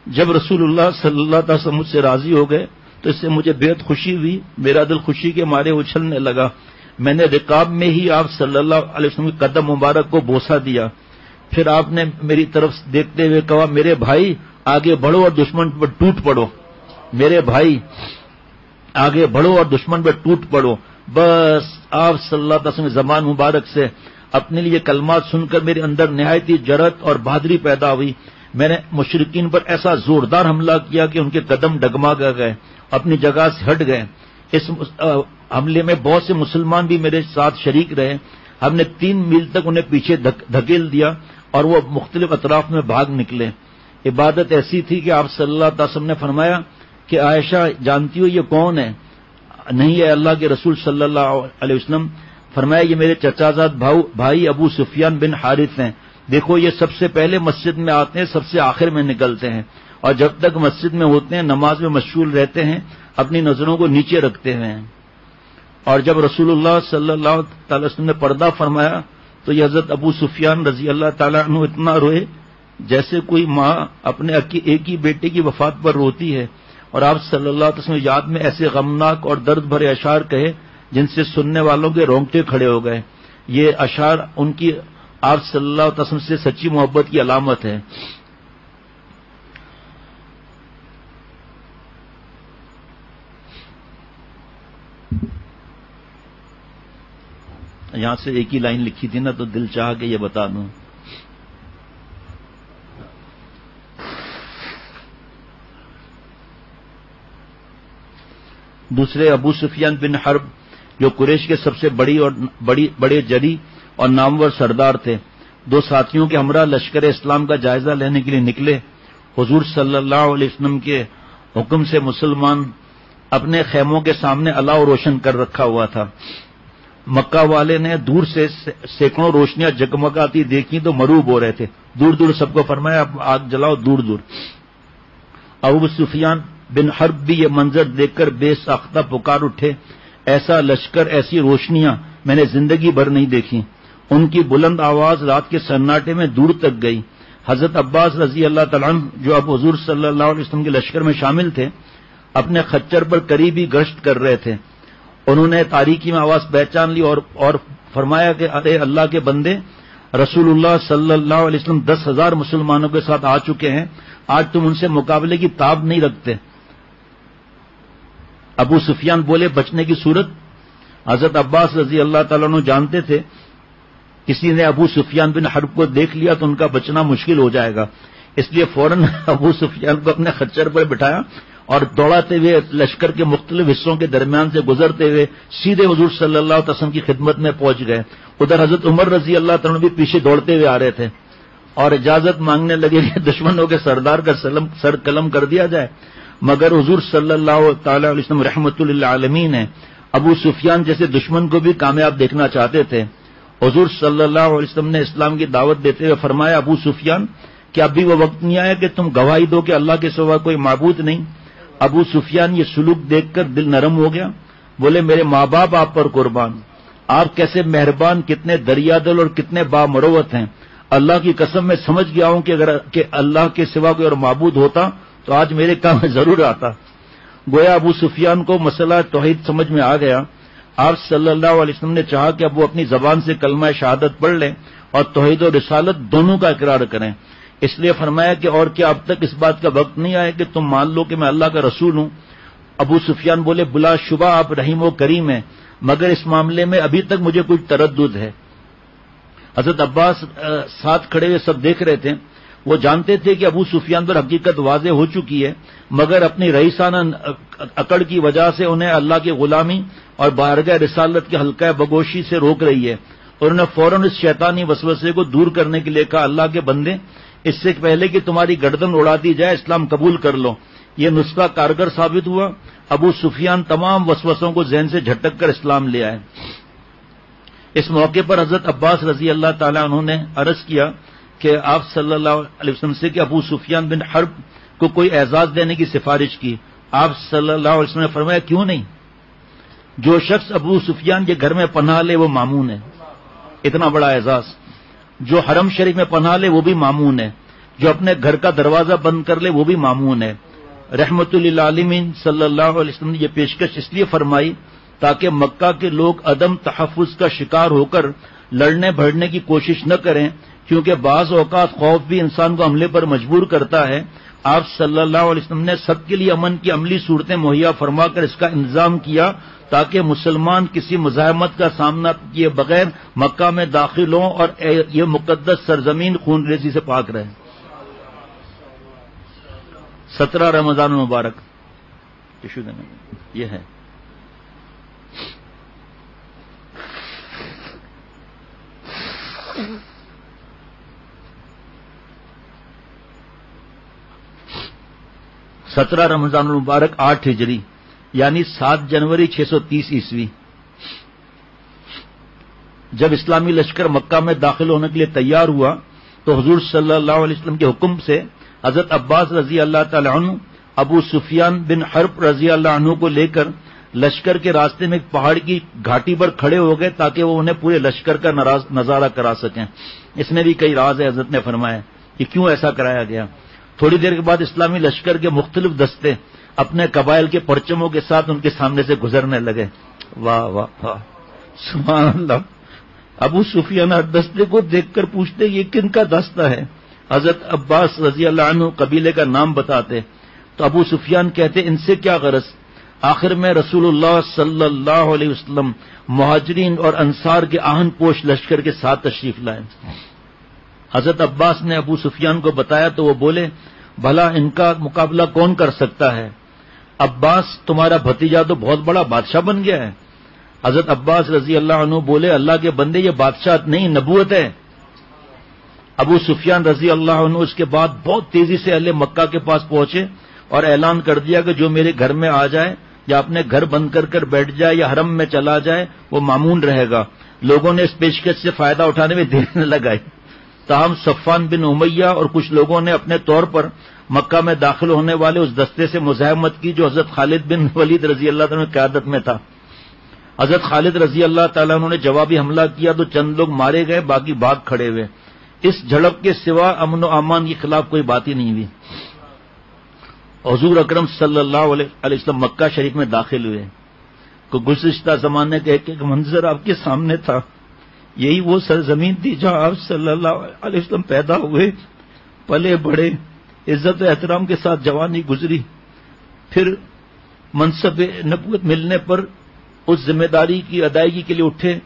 جب رسول اللہ صلی اللہ علیہ وسلم مجھ سے راضی ہو گئے تو اس سے مجھے بےحد خوشی ہوئی، میرا دل خوشی کے مارے اچھلنے لگا۔ میں نے رکاب میں ہی آپ صلی اللہ علیہ وسلم کے قدم مبارک کو بوسہ دیا۔ پھر آپ نے میری طرف دیکھتے ہوئے کہا میرے بھائی آگے بڑھو اور دشمن پر ٹوٹ پڑو، میرے بھائی آگے بڑھو اور دشمن پر ٹوٹ پڑو۔ بس آپ صلی اللہ علیہ وسلم زبان مبارک سے اپنے لیے کلمات سن کر میرے اندر نہایتی جرأت اور بہادری پیدا ہوئی۔ میں نے مشرکین پر ایسا زوردار حملہ کیا کہ ان کے قدم ڈگمگا گئے، اپنی جگہ سے ہٹ گئے۔ اس حملے میں بہت سے مسلمان بھی میرے ساتھ شریک رہے۔ ہم نے 3 میل تک انہیں پیچھے دھکیل دیا اور وہ مختلف اطراف میں بھاگ نکلے۔ عبادت ایسی تھی کہ آپ صلی اللہ علیہ وسلم نے فرمایا کہ عائشہ جانتی ہو یہ کون ہے؟ نہیں ہے اللہ کے رسول صلی اللہ علیہ وسلم۔ فرمایا یہ میرے چچا زاد بھائی ابو سفیان بن حارث ہیں، دیکھو یہ سب سے پہلے مسجد میں آتے ہیں، سب سے آخر میں نکلتے ہیں، اور جب تک مسجد میں ہوتے ہیں نماز میں مشغول رہتے ہیں، اپنی نظروں کو نیچے رکھتے ہیں۔ اور جب رسول اللہ صلی اللہ تعالی وسلم نے پردہ فرمایا تو یہ حضرت ابو سفیان رضی اللہ تعالیٰ عنہ اتنا روئے جیسے کوئی ماں اپنے ایک ہی بیٹے کی وفات پر روتی ہے، اور آپ صلی اللہ علیہ وسلم یاد میں ایسے غمناک اور درد بھرے اشعار کہے جن سے سننے والوں کے رونگٹے کھڑے ہو گئے۔ یہ اشعار ان کی آپ صلی اللہ علیہ وسلم سے سچی محبت کی علامت ہے۔ یہاں سے ایک ہی لائن لکھی تھی نا تو دل چاہ کے یہ بتا دوں. دوسرے ابو سفیان بن حرب جو قریش کے سب سے بڑے جری اور نامور سردار تھے، دو ساتھیوں کے ہمراہ لشکر اسلام کا جائزہ لینے کے لیے نکلے. حضور صلی اللہ علیہ وسلم کے حکم سے مسلمان اپنے خیموں کے سامنے الاؤ روشن کر رکھا ہوا تھا. مکہ والے نے دور سے سینکڑوں روشنیاں جگمگاتی دیکھی تو مروب ہو رہے تھے. دور دور سب کو فرمایا اب آگ جلاؤ دور دور. ابو سفیان بن حرب بھی یہ منظر دیکھ کر بے ساختہ پکار اٹھے، ایسا لشکر ایسی روشنیاں میں نے زندگی بھر نہیں دیکھی. ان کی بلند آواز رات کے سناٹے میں دور تک گئی. حضرت عباس رضی اللہ تعالیٰ عنہ جو اب حضور صلی اللہ علیہ وسلم کے لشکر میں شامل تھے، اپنے خچر پر قریبی گشت کر رہے تھے. انہوں نے تاریکی میں آواز پہچان لی اور فرمایا کہ ارے اللہ کے بندے، رسول اللہ صلی اللہ علیہ وسلم 10,000 مسلمانوں کے ساتھ آ چکے ہیں، آج تم ان سے مقابلے کی تاب نہیں رکھتے. ابو سفیان بولے بچنے کی صورت؟ حضرت عباس رضی اللہ تعالیٰ عنہ جانتے تھے کسی نے ابو سفیان بن حرب کو دیکھ لیا تو ان کا بچنا مشکل ہو جائے گا، اس لیے فوراً ابو سفیان کو اپنے خچر پر بٹھایا اور دوڑاتے ہوئے لشکر کے مختلف حصوں کے درمیان سے گزرتے ہوئے سیدھے حضور صلی اللہ علیہ وسلم کی خدمت میں پہنچ گئے. ادھر حضرت عمر رضی اللہ تعالیٰ بھی پیچھے دوڑتے ہوئے آ رہے تھے اور اجازت مانگنے لگے کہ دشمنوں کے سردار کا سر قلم کر دیا جائے. مگر حضور صلی اللہ تعالی علیہ وسلم رحمۃ اللہ عالمین نے ابو سفیان جیسے دشمن کو بھی کامیاب دیکھنا چاہتے تھے. حضور صلی اللہ علیہ وسلم نے اسلام کی دعوت دیتے ہوئے فرمایا ابو سفیان کہ اب بھی وہ وقت نہیں آیا کہ تم گواہی دو کہ اللہ کے سوا کوئی معبود نہیں. ابو سفیان یہ سلوک دیکھ کر دل نرم ہو گیا. بولے میرے ماں باپ آپ پر قربان، آپ کیسے مہربان، کتنے دریا دل اور کتنے بامروت ہیں. اللہ کی قسم میں سمجھ گیا ہوں کہ اگر کہ اللہ کے سوا کوئی اور معبود ہوتا تو آج میرے کام میں ضرور آتا. گویا ابو سفیان کو مسئلہ توحید سمجھ میں آ گیا. آپ صلی اللہ علیہ وسلم نے چاہا کہ اب وہ اپنی زبان سے کلمہ شہادت پڑھ لیں اور توحید و رسالت دونوں کا اقرار کریں. اس لیے فرمایا کہ اور کیا اب تک اس بات کا وقت نہیں آیا کہ تم مان لو کہ میں اللہ کا رسول ہوں؟ ابو سفیان بولے بلا شبہ آپ رحیم و کریم ہیں، مگر اس معاملے میں ابھی تک مجھے کچھ تردد ہے. حضرت عباس ساتھ کھڑے ہوئے سب دیکھ رہے تھے. وہ جانتے تھے کہ ابو سفیان پر حقیقت واضح ہو چکی ہے، مگر اپنی رئیسانہ اکڑ کی وجہ سے انہیں اللہ کی غلامی اور بارگاہ رسالت کے حلقہ بگوشی سے روک رہی ہے. انہوں نے فوراً اس شیطانی وسوسے کو دور کرنے کے لیے کہا اللہ کے بندے، اس سے پہلے کہ تمہاری گردن اڑا دی جائے اسلام قبول کر لو. یہ نسخہ کارگر ثابت ہوا. ابو سفیان تمام وسوسوں کو ذہن سے جھٹک کر اسلام لے آئے. اس موقع پر حضرت عباس رضی اللہ تعالیٰ عنہ نے عرض کیا کہ آپ صلی اللہ علیہ وسلم سے کہ ابو سفیان بن حرب کو کوئی اعزاز دینے کی سفارش کی. آپ صلی اللہ علیہ وسلم نے فرمایا کیوں نہیں؟ جو شخص ابو سفیان کے گھر میں پناہ لے وہ مامون ہے، اتنا بڑا اعزاز. جو حرم شریف میں پناہ لے وہ بھی مامون ہے، جو اپنے گھر کا دروازہ بند کر لے وہ بھی مامون ہے. رحمت للعالمین صلی اللہ علیہ وسلم نے یہ پیشکش اس لیے فرمائی تاکہ مکہ کے لوگ عدم تحفظ کا شکار ہو کر لڑنے بھڑنے کی کوشش نہ کریں، کیونکہ بعض اوقات خوف بھی انسان کو حملے پر مجبور کرتا ہے. آپ صلی اللہ علیہ وسلم نے سب کے لیے امن کی عملی صورتیں مہیا فرما کر اس کا انتظام کیا تاکہ مسلمان کسی مزاحمت کا سامنا کیے بغیر مکہ میں داخل ہوں اور یہ مقدس سرزمین خون ریزی سے پاک رہے. 17 رمضان المبارک یہ ہے. سترہ رمضان المبارک 8 ہجری یعنی 7 جنوری 630 عیسوی. جب اسلامی لشکر مکہ میں داخل ہونے کے لیے تیار ہوا تو حضور صلی اللہ علیہ وسلم کے حکم سے حضرت عباس رضی اللہ تعالی عنہ ابو سفیان بن حرب رضی اللہ عنہ کو لے کر لشکر کے راستے میں ایک پہاڑ کی گھاٹی پر کھڑے ہو گئے تاکہ وہ انہیں پورے لشکر کا نظارہ کرا سکیں. اس میں بھی کئی راز ہے. حضرت نے فرمایا کہ کیوں ایسا کرایا گیا. تھوڑی دیر کے بعد اسلامی لشکر کے مختلف دستے اپنے قبائل کے پرچموں کے ساتھ ان کے سامنے سے گزرنے لگے. واہ واہ واہ سبحان اللہ. ابو سفیان ہر دستے کو دیکھ کر پوچھتے یہ کن کا دستہ ہے. حضرت عباس رضی اللہ عنہ قبیلے کا نام بتاتے تو ابو سفیان کہتے ان سے کیا غرض. آخر میں رسول اللہ صلی اللہ علیہ وسلم مہاجرین اور انصار کے آہن پوش لشکر کے ساتھ تشریف لائے. حضرت عباس نے ابو سفیان کو بتایا تو وہ بولے بھلا ان کا مقابلہ کون کر سکتا ہے؟ عباس تمہارا بھتیجا تو بہت بڑا بادشاہ بن گیا ہے. حضرت عباس رضی اللہ عنہ بولے اللہ کے بندے یہ بادشاہ نہیں نبوت ہے. ابو سفیان رضی اللہ عنہ اس کے بعد بہت تیزی سے اہل مکہ کے پاس پہنچے اور اعلان کر دیا کہ جو میرے گھر میں آ جائے یا اپنے گھر بند کر بیٹھ جائے یا حرم میں چلا جائے وہ مامون رہے گا. لوگوں نے اس پیشکش سے فائدہ اٹھانے میں دیر نہ لگائی. تاہم صفوان بن امیہ اور کچھ لوگوں نے اپنے طور پر مکہ میں داخل ہونے والے اس دستے سے مزاحمت کی جو حضرت خالد بن ولید رضی اللہ عنہ کی قیادت میں تھا. حضرت خالد رضی اللہ تعالیٰ عنہ نے جوابی حملہ کیا تو چند لوگ مارے گئے، باقی بھاگ کھڑے ہوئے. اس جھڑپ کے سوا امن و امان کے خلاف کوئی بات ہی نہیں ہوئی. حضور اکرم صلی اللہ علیہ وسلم مکہ شریف میں داخل ہوئے. کو گزشتہ زمانے کا ایک منظر آپ کے سامنے تھا. یہی وہ سرزمین تھی جہاں آپ صلی اللہ علیہ وسلم پیدا ہوئے، پلے بڑے، عزت و احترام کے ساتھ جوانی گزری. پھر منصب نبوت ملنے پر اس ذمہ داری کی ادائیگی کے لیے اٹھے،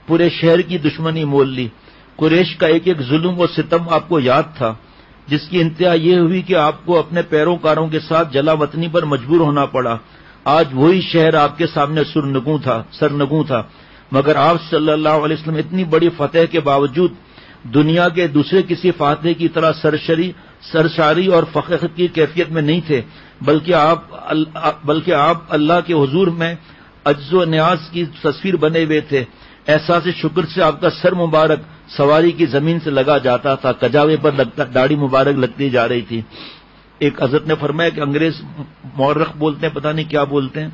پورے شہر کی دشمنی مول لی. قریش کا ایک ایک ظلم و ستم آپ کو یاد تھا، جس کی انتہا یہ ہوئی کہ آپ کو اپنے پیروکاروں کے ساتھ جلا وطنی پر مجبور ہونا پڑا. آج وہی شہر آپ کے سامنے سرنگوں تھا، مگر آپ صلی اللہ علیہ وسلم اتنی بڑی فتح کے باوجود دنیا کے دوسرے کسی فاتح کی طرح سرشاری اور فخر کی کیفیت میں نہیں تھے، بلکہ آپ اللہ کے حضور میں عجز و نیاز کی تصویر بنے ہوئے تھے. احساس شکر سے آپ کا سر مبارک سواری کی زمین سے لگا جاتا تھا، کجاوے پر داڑھی مبارک لگتی جا رہی تھی. ایک حضرت نے فرمایا کہ انگریز مورخ بولتے ہیں، پتہ نہیں کیا بولتے ہیں،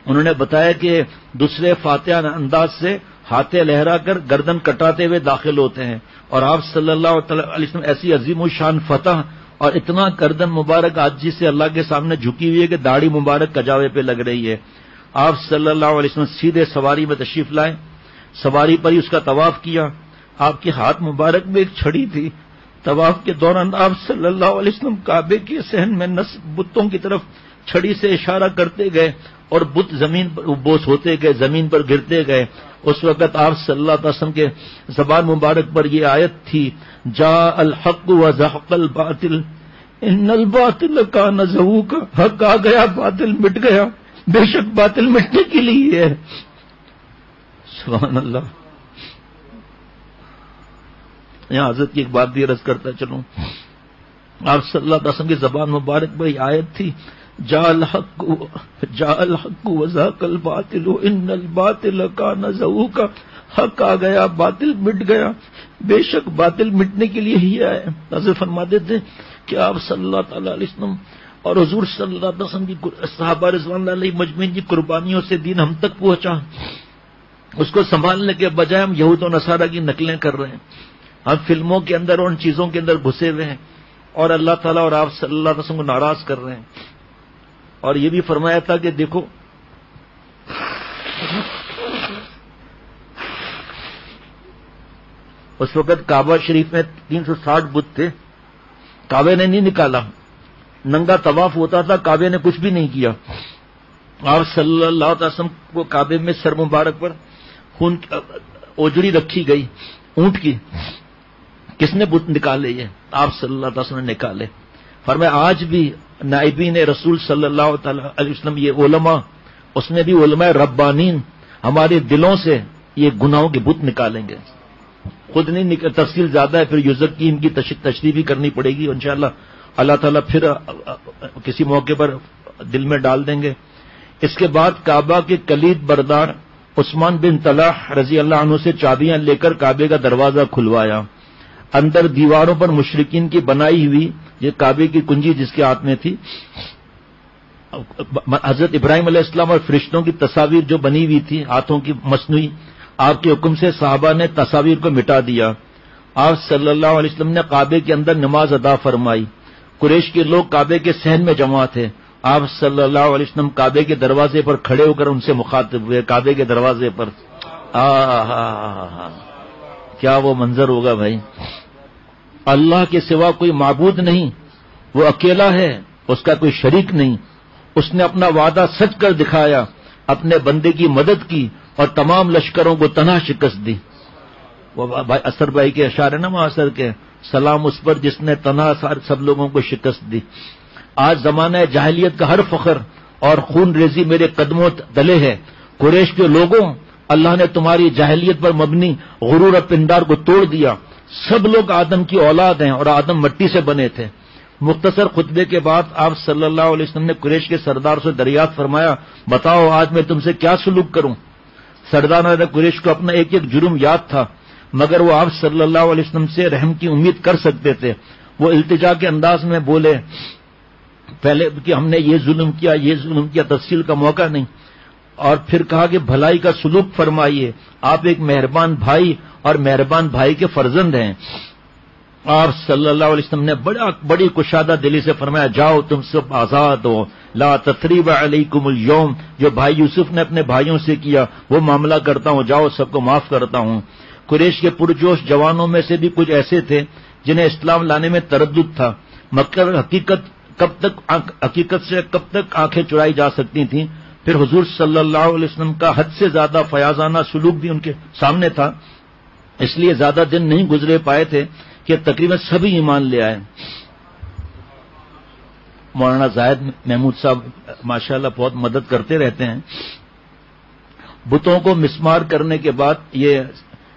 انہوں نے بتایا کہ دوسرے فاتحانہ انداز سے ہاتھیں لہرا کر گردن کٹاتے ہوئے داخل ہوتے ہیں، اور آپ صلی اللہ علیہ وسلم ایسی عظیم الشان فتح اور اتنا گردن مبارک عاجزی سے اللہ کے سامنے جھکی ہوئی ہے کہ داڑھی مبارک کجاوے پہ لگ رہی ہے. آپ صلی اللہ علیہ وسلم سیدھے سواری میں تشریف لائے، سواری پر ہی اس کا طواف کیا. آپ کے ہاتھ مبارک میں ایک چھڑی تھی. طواف کے دوران آپ صلی اللہ علیہ وسلم کعبے کے صحن میں نصب بتوں کی طرف چھڑی سے اشارہ کرتے گئے اور بت زمین پر بوس ہوتے گئے، زمین پر گرتے گئے. اس وقت آپ صلی اللہ علیہ وسلم کے زبان مبارک پر یہ آیت تھی، جاء الحق وزهق الباطل ان الباطل کان زہوقا. حق آ گیا، باطل مٹ گیا، بے شک باطل مٹنے کے لیے ہے. سبحان اللہ. یہاں حضرت کی ایک بات بھی عرض کرتا چلوں. آپ صلی اللہ علیہ وسلم کی زبان مبارک پر آیت تھی، جاء الحق وزهق الباطل ان الباطل کان زہوقا. حق آ گیا، باطل مٹ گیا، بے شک باطل مٹنے کے لیے ہی آئے. حضرت فرماتے تھے کہ آپ صلی اللہ تعالی علیہ وسلم اور حضور صلی اللہ علیہ وسلم کی صحابہ رضوان اللہ علیہ مجمعین کی قربانیوں سے دین ہم تک پہنچا. اس کو سنبھالنے کے بجائے ہم یہود و نصارہ کی نقلیں کر رہے ہیں. ہم فلموں کے اندر اور ان چیزوں کے اندر گھسے ہوئے ہیں اور اللہ تعالیٰ اور آپ صلی اللہ علیہ وسلم کو ناراض کر رہے ہیں. اور یہ بھی فرمایا تھا کہ دیکھو اس وقت کعبہ شریف میں 360 بت تھے. کعبے نے نہیں نکالا، ننگا طواف ہوتا تھا، کعبے نے کچھ بھی نہیں کیا. آپ صلی اللہ علیہ وسلم کو کعبے میں سر مبارک پر خون اوجڑی رکھی گئی اونٹ کی. کس نے بت نکالے؟ یہ آپ صلی اللہ علیہ وسلم نے نکالے. فرمایا آج بھی نائبین رسول صلی اللہ علیہ وسلم یہ علماء، اس میں بھی علماء ربانین ہمارے دلوں سے یہ گناہوں کے بت نکالیں گے. خود نہیں تفصیل زیادہ ہے، پھر یوزر کی ان کی تشریح بھی کرنی پڑے گی. انشاءاللہ اللہ تعالیٰ پھر کسی موقع پر دل میں ڈال دیں گے. اس کے بعد کعبہ کے کلید بردار عثمان بن طلحہ رضی اللہ عنہ سے چابیاں لے کر کعبے کا دروازہ کھلوایا. اندر دیواروں پر مشرکین کی بنائی ہوئی یہ کعبے کی کنجی جس کے ہاتھ میں تھی، حضرت ابراہیم علیہ السلام اور فرشتوں کی تصاویر جو بنی ہوئی تھی ہاتھوں کی مصنوعی، آپ کے حکم سے صحابہ نے تصاویر کو مٹا دیا. آپ صلی اللہ علیہ وسلم نے کعبے کے اندر نماز ادا فرمائی. قریش کے لوگ کعبے کے صحن میں جمع تھے. آپ صلی اللہ علیہ وسلم کعبے کے دروازے پر کھڑے ہو کر ان سے مخاطب ہوئے. کعبے کے دروازے پر کیا وہ منظر ہوگا بھائی. اللہ کے سوا کوئی معبود نہیں، وہ اکیلا ہے، اس کا کوئی شریک نہیں. اس نے اپنا وعدہ سچ کر دکھایا، اپنے بندے کی مدد کی اور تمام لشکروں کو تنہا شکست دی۔ وہ بھائی اثر بھائی کے اشعار نا معاصر کے، سلام اس پر جس نے تنہا سب لوگوں کو شکست دی۔ آج زمانہ جاہلیت کا ہر فخر اور خون ریزی میرے قدموں تلے ہے۔ قریش کے لوگوں، اللہ نے تمہاری جاہلیت پر مبنی غرور اور پندار کو توڑ دیا۔ سب لوگ آدم کی اولاد ہیں اور آدم مٹی سے بنے تھے۔ مختصر خطبے کے بعد آپ صلی اللہ علیہ وسلم نے قریش کے سردار سے دریافت فرمایا، بتاؤ آج میں تم سے کیا سلوک کروں؟ سردار نے قریش کو اپنا ایک ایک جرم یاد تھا، مگر وہ آپ صلی اللہ علیہ وسلم سے رحم کی امید کر سکتے تھے۔ وہ التجا کے انداز میں بولے، پہلے کہ ہم نے یہ ظلم کیا، تفصیل کا موقع نہیں، اور پھر کہا کہ بھلائی کا سلوک فرمائیے، آپ ایک مہربان بھائی اور مہربان بھائی کے فرزند ہیں۔ آپ صلی اللہ علیہ وسلم نے بڑی کشادہ دلی سے فرمایا، جاؤ تم سب آزاد ہو، لا تثریب علیکم اليوم، جو بھائی یوسف نے اپنے بھائیوں سے کیا وہ معاملہ کرتا ہوں، جاؤ سب کو معاف کرتا ہوں۔ قریش کے پرجوش جوانوں میں سے بھی کچھ ایسے تھے جنہیں اسلام لانے میں تردد تھا، مگر حقیقت سے کب تک آنکھیں چرائی جا سکتی تھیں۔ پھر حضور صلی اللہ علیہ وسلم کا حد سے زیادہ فیاضانہ سلوک بھی ان کے سامنے تھا، اس لیے زیادہ دن نہیں گزرے پائے تھے کہ تقریباً سبھی ایمان لے آئے۔ مولانا زاہد محمود صاحب ماشاءاللہ بہت مدد کرتے رہتے ہیں۔ بتوں کو مسمار کرنے کے بعد یہ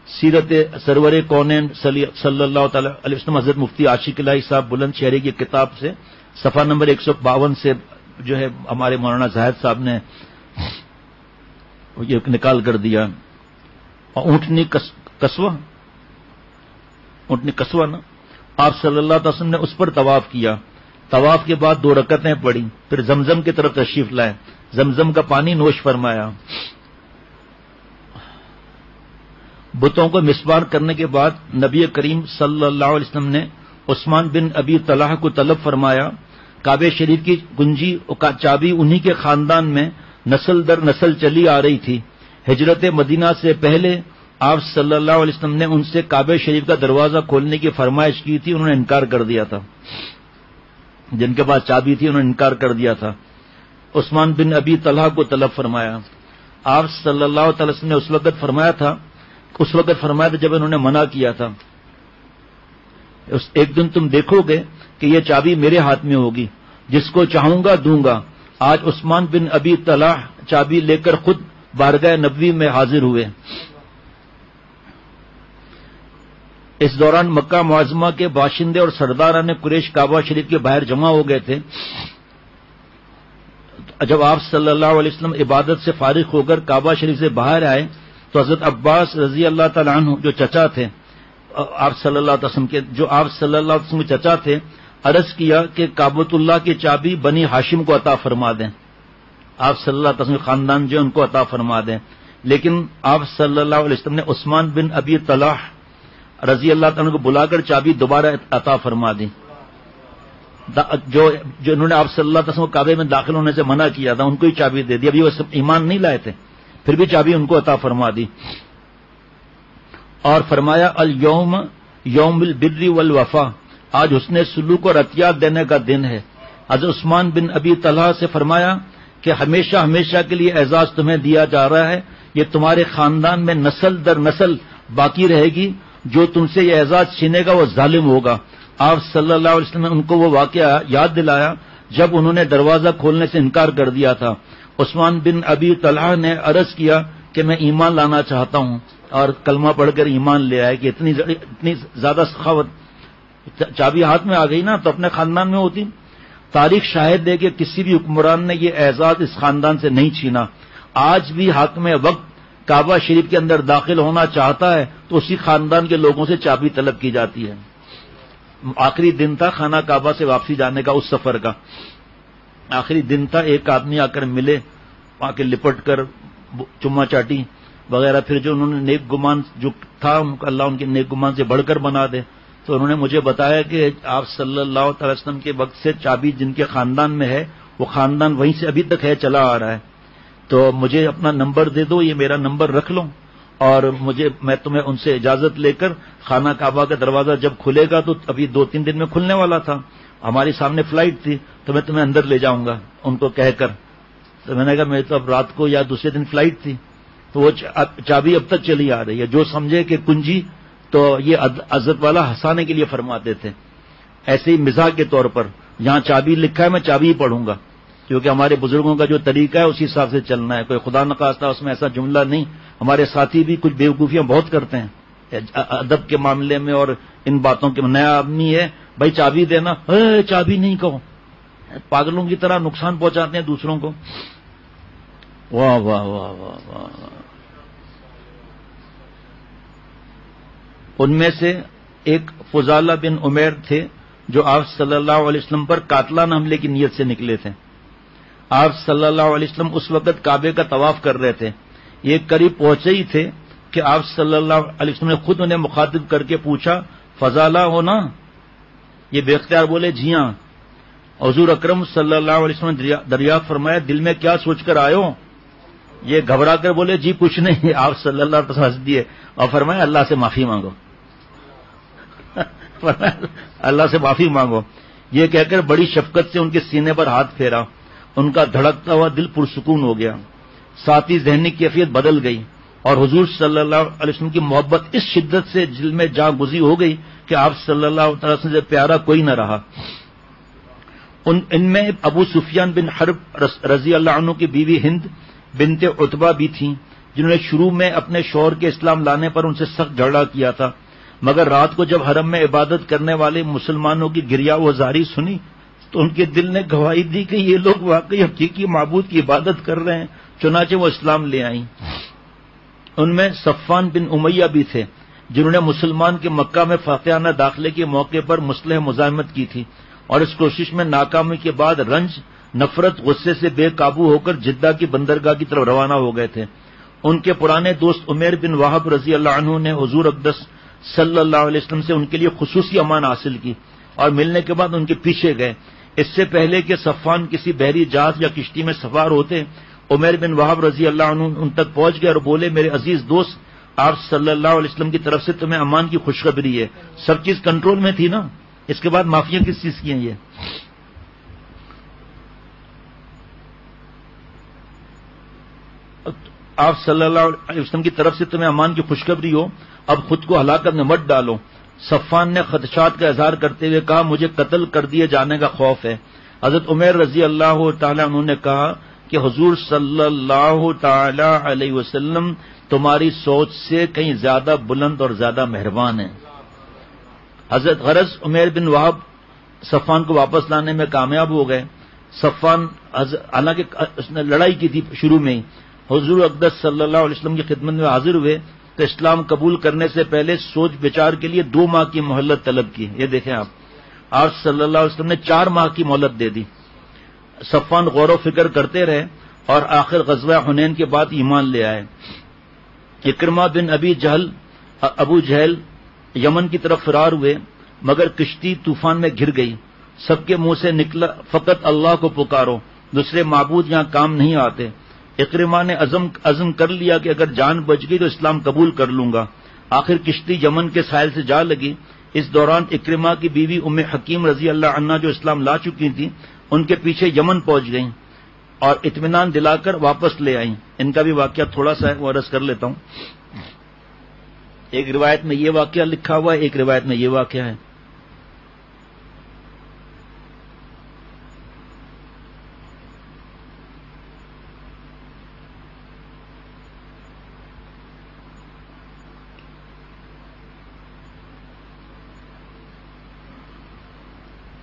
سیرت سرور کونین صلی اللہ تعالی علیہ وسلم حضرت مفتی عاشق الہی صاحب بلند شہری کی کتاب سے صفحہ نمبر 152 سے جو ہے ہمارے مولانا زاہد صاحب نے یہ نکال کر دیا۔ اور اونٹنی کسوہ نا، آپ صلی اللہ علیہ وسلم نے اس پر طواف کیا، طواف کے بعد 2 رکعتیں پڑھی، پھر زمزم کی طرف تشریف لائے، زمزم کا پانی نوش فرمایا۔ بتوں کو مسمار کرنے کے بعد نبی کریم صلی اللہ علیہ وسلم نے عثمان بن ابی طلحہ کو طلب فرمایا۔ کعبہ شریف کی کنجی کا چابی انہی کے خاندان میں نسل در نسل چلی آ رہی تھی۔ ہجرت مدینہ سے پہلے آپ صلی اللہ علیہ وسلم نے ان سے کعبہ شریف کا دروازہ کھولنے کی فرمائش کی تھی، انہوں نے انکار کر دیا تھا۔ جن کے پاس چابی تھی انہوں نے انکار کر دیا تھا۔ عثمان بن ابی طلحہ کو طلب فرمایا۔ آپ صلی اللہ تعالی وسلم نے اس وقت فرمایا تھا جب انہوں نے منع کیا تھا، ایک دن تم دیکھو گے کہ یہ چابی میرے ہاتھ میں ہوگی، جس کو چاہوں گا دوں گا۔ آج عثمان بن ابی طلحہ چابی لے کر خود بارگاہ نبوی میں حاضر ہوئے۔ اس دوران مکہ معظمہ کے باشندے اور سرداران قریش کعبہ شریف کے باہر جمع ہو گئے تھے۔ جب آپ صلی اللہ علیہ وسلم عبادت سے فارغ ہو کر کعبہ شریف سے باہر آئے تو حضرت عباس رضی اللہ تعالیٰ عنہ جو چچا تھے آپ صلی اللہ علیہ وسلم کے، چچا تھے، عرض کیا کہ کعبۃ اللہ کی چابی بنی ہاشم کو عطا فرما دیں، آپ صلی اللہ علیہ وسلم خاندان جو ان کو عطا فرما دیں۔ لیکن آپ صلی اللہ علیہ وسلم نے عثمان بن ابی طلحہ رضی اللہ تعالیٰ کو بلا کر چابی دوبارہ عطا فرما دی۔ جو انہوں نے آپ صلی اللہ علیہ وسلم کو کعبے میں داخل ہونے سے منع کیا تھا ان کو ہی چابی دے دی، ابھی وہ ایمان نہیں لائے تھے، پھر بھی چابی ان کو عطا فرما دی۔ اور فرمایا الیوم یوم البر والوفا، آج حسن سلوک اور عطیات دینے کا دن ہے۔ حضرت عثمان بن ابی طلحہ سے فرمایا کہ ہمیشہ ہمیشہ کے لیے اعزاز تمہیں دیا جا رہا ہے، یہ تمہارے خاندان میں نسل در نسل باقی رہے گی، جو تم سے یہ اعزاز چھینے گا وہ ظالم ہوگا۔ آپ صلی اللہ علیہ وسلم نے ان کو وہ واقعہ یاد دلایا جب انہوں نے دروازہ کھولنے سے انکار کر دیا تھا۔ عثمان بن ابی طلحہ نے عرض کیا کہ میں ایمان لانا چاہتا ہوں، اور کلمہ پڑھ کر ایمان لے آئے کہ اتنی زیادہ سخاوت، چابی ہاتھ میں آ گئی نا تو اپنے خاندان میں ہوتی۔ تاریخ شاہد ہے کہ کسی بھی حکمران نے یہ اعزاز اس خاندان سے نہیں چھینا۔ آج بھی حاکم وقت کعبہ شریف کے اندر داخل ہونا چاہتا ہے تو اسی خاندان کے لوگوں سے چابی طلب کی جاتی ہے۔ آخری دن تھا خانہ کعبہ سے واپسی جانے کا، اس سفر کا آخری دن تھا، ایک آدمی آ کر ملے، آ کے لپٹ کر چما چاٹی وغیرہ، پھر جو انہوں نے نیک گمان جو تھا اللہ ان کے نیک گمان سے بڑھ کر بنا دے، تو انہوں نے مجھے بتایا کہ آپ صلی اللہ تعالی وسلم کے وقت سے چابی جن کے خاندان میں ہے وہ خاندان وہیں سے ابھی تک ہے، چلا آ رہا ہے، تو مجھے اپنا نمبر دے دو، یہ میرا نمبر رکھ لو، اور میں تمہیں ان سے اجازت لے کر خانہ کعبہ کا دروازہ جب کھلے گا تو ابھی 2-3 دن میں کھلنے والا تھا، ہماری سامنے فلائٹ تھی، تو میں تمہیں اندر لے جاؤں گا ان کو کہہ کر. تو میں نے کہا میری تو اب رات کو یا دوسرے دن فلائٹ تھی. تو وہ چابی اب تک چلی آ رہی ہے. جو سمجھے کہ کنجی تو یہ حضرت والا ہنسانے کے لیے فرماتے تھے، ایسے ہی مزاح کے طور پر جہاں چابی لکھا ہے میں چابی ہی پڑھوں گا، کیونکہ ہمارے بزرگوں کا جو طریقہ ہے اسی حساب سے چلنا ہے. کوئی خدا نخواستہ اس میں ایسا جملہ نہیں. ہمارے ساتھی بھی کچھ بیوقوفیاں بہت کرتے ہیں ادب کے معاملے میں اور ان باتوں کے. نیا آدمی ہے بھائی چابی دینا، چابی نہیں کہو، پاگلوں کی طرح نقصان پہنچاتے ہیں دوسروں کو. واہ واہ واہ واہ واہ. ان میں سے ایک فضالہ بن عمیر تھے جو آپ صلی اللہ علیہ وسلم پر قاتلانہ حملے کی نیت سے نکلے تھے. آپ صلی اللہ علیہ وسلم اس وقت کعبے کا طواف کر رہے تھے. یہ قریب پہنچے ہی تھے کہ آپ صلی اللہ علیہ وسلم نے خود انہیں مخاطب کر کے پوچھا فضالہ ہو نا؟ یہ بے اختیار بولے جی ہاں. حضور اکرم صلی اللہ علیہ وسلم نے دریافت فرمایا دل میں کیا سوچ کر آئے ہو؟ یہ گھبرا کر بولے جی کچھ نہیں. آپ صلی اللہ علیہ وسلم ہنس دیے اور فرمایا اللہ سے معافی مانگو. اللہ سے معافی مانگو. یہ کہہ کر بڑی شفقت سے ان کے سینے پر ہاتھ پھیرا. ان کا دھڑکتا ہوا دل پرسکون ہو گیا. ساتھ ہی ذہنی کیفیت بدل گئی اور حضور صلی اللہ علیہ وسلم کی محبت اس شدت سے دل میں جا گزی ہو گئی کہ آپ صلی اللہ علیہ وسلم سے پیارا کوئی نہ رہا. ان میں ابو سفیان بن حرب رضی اللہ عنہ کی بیوی ہند بنت عتبہ بھی تھیں، جنہوں نے شروع میں اپنے شوہر کے اسلام لانے پر ان سے سخت جھگڑا کیا تھا، مگر رات کو جب حرم میں عبادت کرنے والے مسلمانوں کی گریا وزاری سنی تو ان کے دل نے گواہی دی کہ یہ لوگ واقعی حقیقی معبود کی عبادت کر رہے ہیں. چنانچہ وہ اسلام لے آئیں. ان میں صفان بن امیہ بھی تھے جنہوں نے مسلمان کے مکہ میں فاتحانہ داخلے کے موقع پر مسلح مزاحمت کی تھی اور اس کوشش میں ناکامی کے بعد رنج، نفرت، غصے سے بے قابو ہو کر جدہ کی بندرگاہ کی طرف روانہ ہو گئے تھے. ان کے پرانے دوست عمیر بن وہب رضی اللہ عنہ نے حضور اقدس صلی اللہ علیہ وسلم سے ان کے لیے خصوصی امان حاصل کی اور ملنے کے بعد ان کے پیچھے گئے. اس سے پہلے کہ صفان کسی بحری جہاز یا کشتی میں سوار ہوتے، عمیر بن وہب رضی اللہ عنہ ان تک پہنچ گئے اور بولے میرے عزیز دوست، آپ صلی اللہ علیہ وسلم کی طرف سے تمہیں امان کی خوشخبری ہے. سب چیز کنٹرول میں تھی نا، اس کے بعد معافیاں کس چیز کی ہیں؟ یہ آپ صلی اللہ علیہ وسلم کی طرف سے تمہیں امان کی خوشخبری ہو، اب خود کو ہلاکت میں مت ڈالو. صفان نے خدشات کا اظہار کرتے ہوئے کہا مجھے قتل کر دیے جانے کا خوف ہے. حضرت عمیر رضی اللہ تعالی عنہ نے کہا کہ حضور صلی اللہ تعالی علیہ وسلم تمہاری سوچ سے کہیں زیادہ بلند اور زیادہ مہربان ہیں. حضرت غرض عمیر بن وہب صفان کو واپس لانے میں کامیاب ہو گئے. صفان حالانکہ اس نے لڑائی کی تھی شروع میں ہی، حضور اقدس صلی اللہ علیہ وسلم کی خدمت میں حاضر ہوئے تو اسلام قبول کرنے سے پہلے سوچ بچار کے لیے 2 ماہ کی مہلت طلب کی. یہ دیکھیں آپ صلی اللہ علیہ وسلم نے 4 ماہ کی مہلت دے دی. صفان غور و فکر کرتے رہے اور آخر غزوہ حنین کے بعد ایمان لے آئے. اکرمہ بن ابو جہل یمن کی طرف فرار ہوئے، مگر کشتی طوفان میں گر گئی. سب کے منہ سے نکلا فقط اللہ کو پکارو، دوسرے معبود یہاں کام نہیں آتے. اکرمہ نے عزم کر لیا کہ اگر جان بچ گئی تو اسلام قبول کر لوں گا. آخر کشتی یمن کے ساحل سے جا لگی. اس دوران اکرمہ کی بیوی ام حکیم رضی اللہ عنہ جو اسلام لا چکی تھی ان کے پیچھے یمن پہنچ گئیں اور اطمینان دلا کر واپس لے آئیں. ان کا بھی واقعہ تھوڑا سا ہے، وہ عرض کر لیتا ہوں. ایک روایت میں یہ واقعہ لکھا ہوا ہے، ایک روایت میں یہ واقعہ ہے.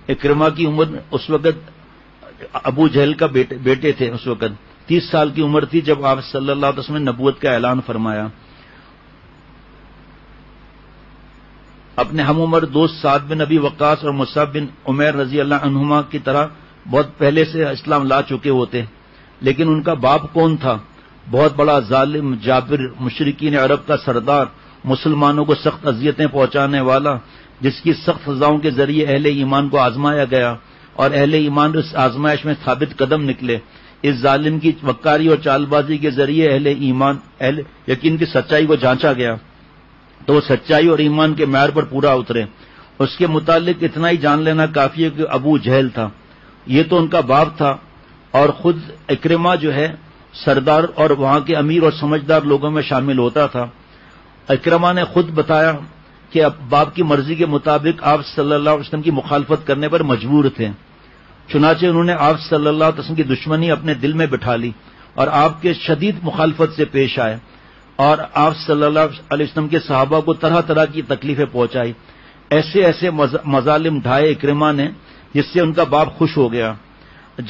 اکرمہ کی عمر اس وقت ابو جہل کا بیٹے تھے. اس وقت 30 سال کی عمر تھی جب آپ صلی اللہ علیہ وسلم نے نبوت کا اعلان فرمایا. اپنے ہم عمر دوست سعد بن ابی وقاص اور مصعب بن عمیر رضی اللہ عنہما کی طرح بہت پہلے سے اسلام لا چکے ہوتے، لیکن ان کا باپ کون تھا؟ بہت بڑا ظالم، جابر، مشرکین عرب کا سردار، مسلمانوں کو سخت اذیتیں پہنچانے والا، جس کی سخت سزاؤں کے ذریعے اہل ایمان کو آزمایا گیا اور اہل ایمان اس آزمائش میں ثابت قدم نکلے. اس ظالم کی وقاری اور چال بازی کے ذریعے اہل یقین کی سچائی کو جانچا گیا تو وہ سچائی اور ایمان کے معیار پر پورا اترے. اس کے متعلق اتنا ہی جان لینا کافی ہے کہ ابو جہل تھا. یہ تو ان کا باپ تھا، اور خود اکرمہ جو ہے سردار اور وہاں کے امیر اور سمجھدار لوگوں میں شامل ہوتا تھا۔ اکرمہ نے خود بتایا کہ اب باپ کی مرضی کے مطابق آپ صلی اللہ علیہ وسلم کی مخالفت کرنے پر مجبور تھے، چنانچہ انہوں نے آپ صلی اللہ علیہ وسلم کی دشمنی اپنے دل میں بٹھا لی اور آپ کے شدید مخالفت سے پیش آئے، اور آپ صلی اللہ علیہ وسلم کے صحابہ کو طرح طرح کی تکلیفیں پہنچائی۔ ایسے ایسے مظالم ڈھائے اکرمہ نے جس سے ان کا باپ خوش ہو گیا۔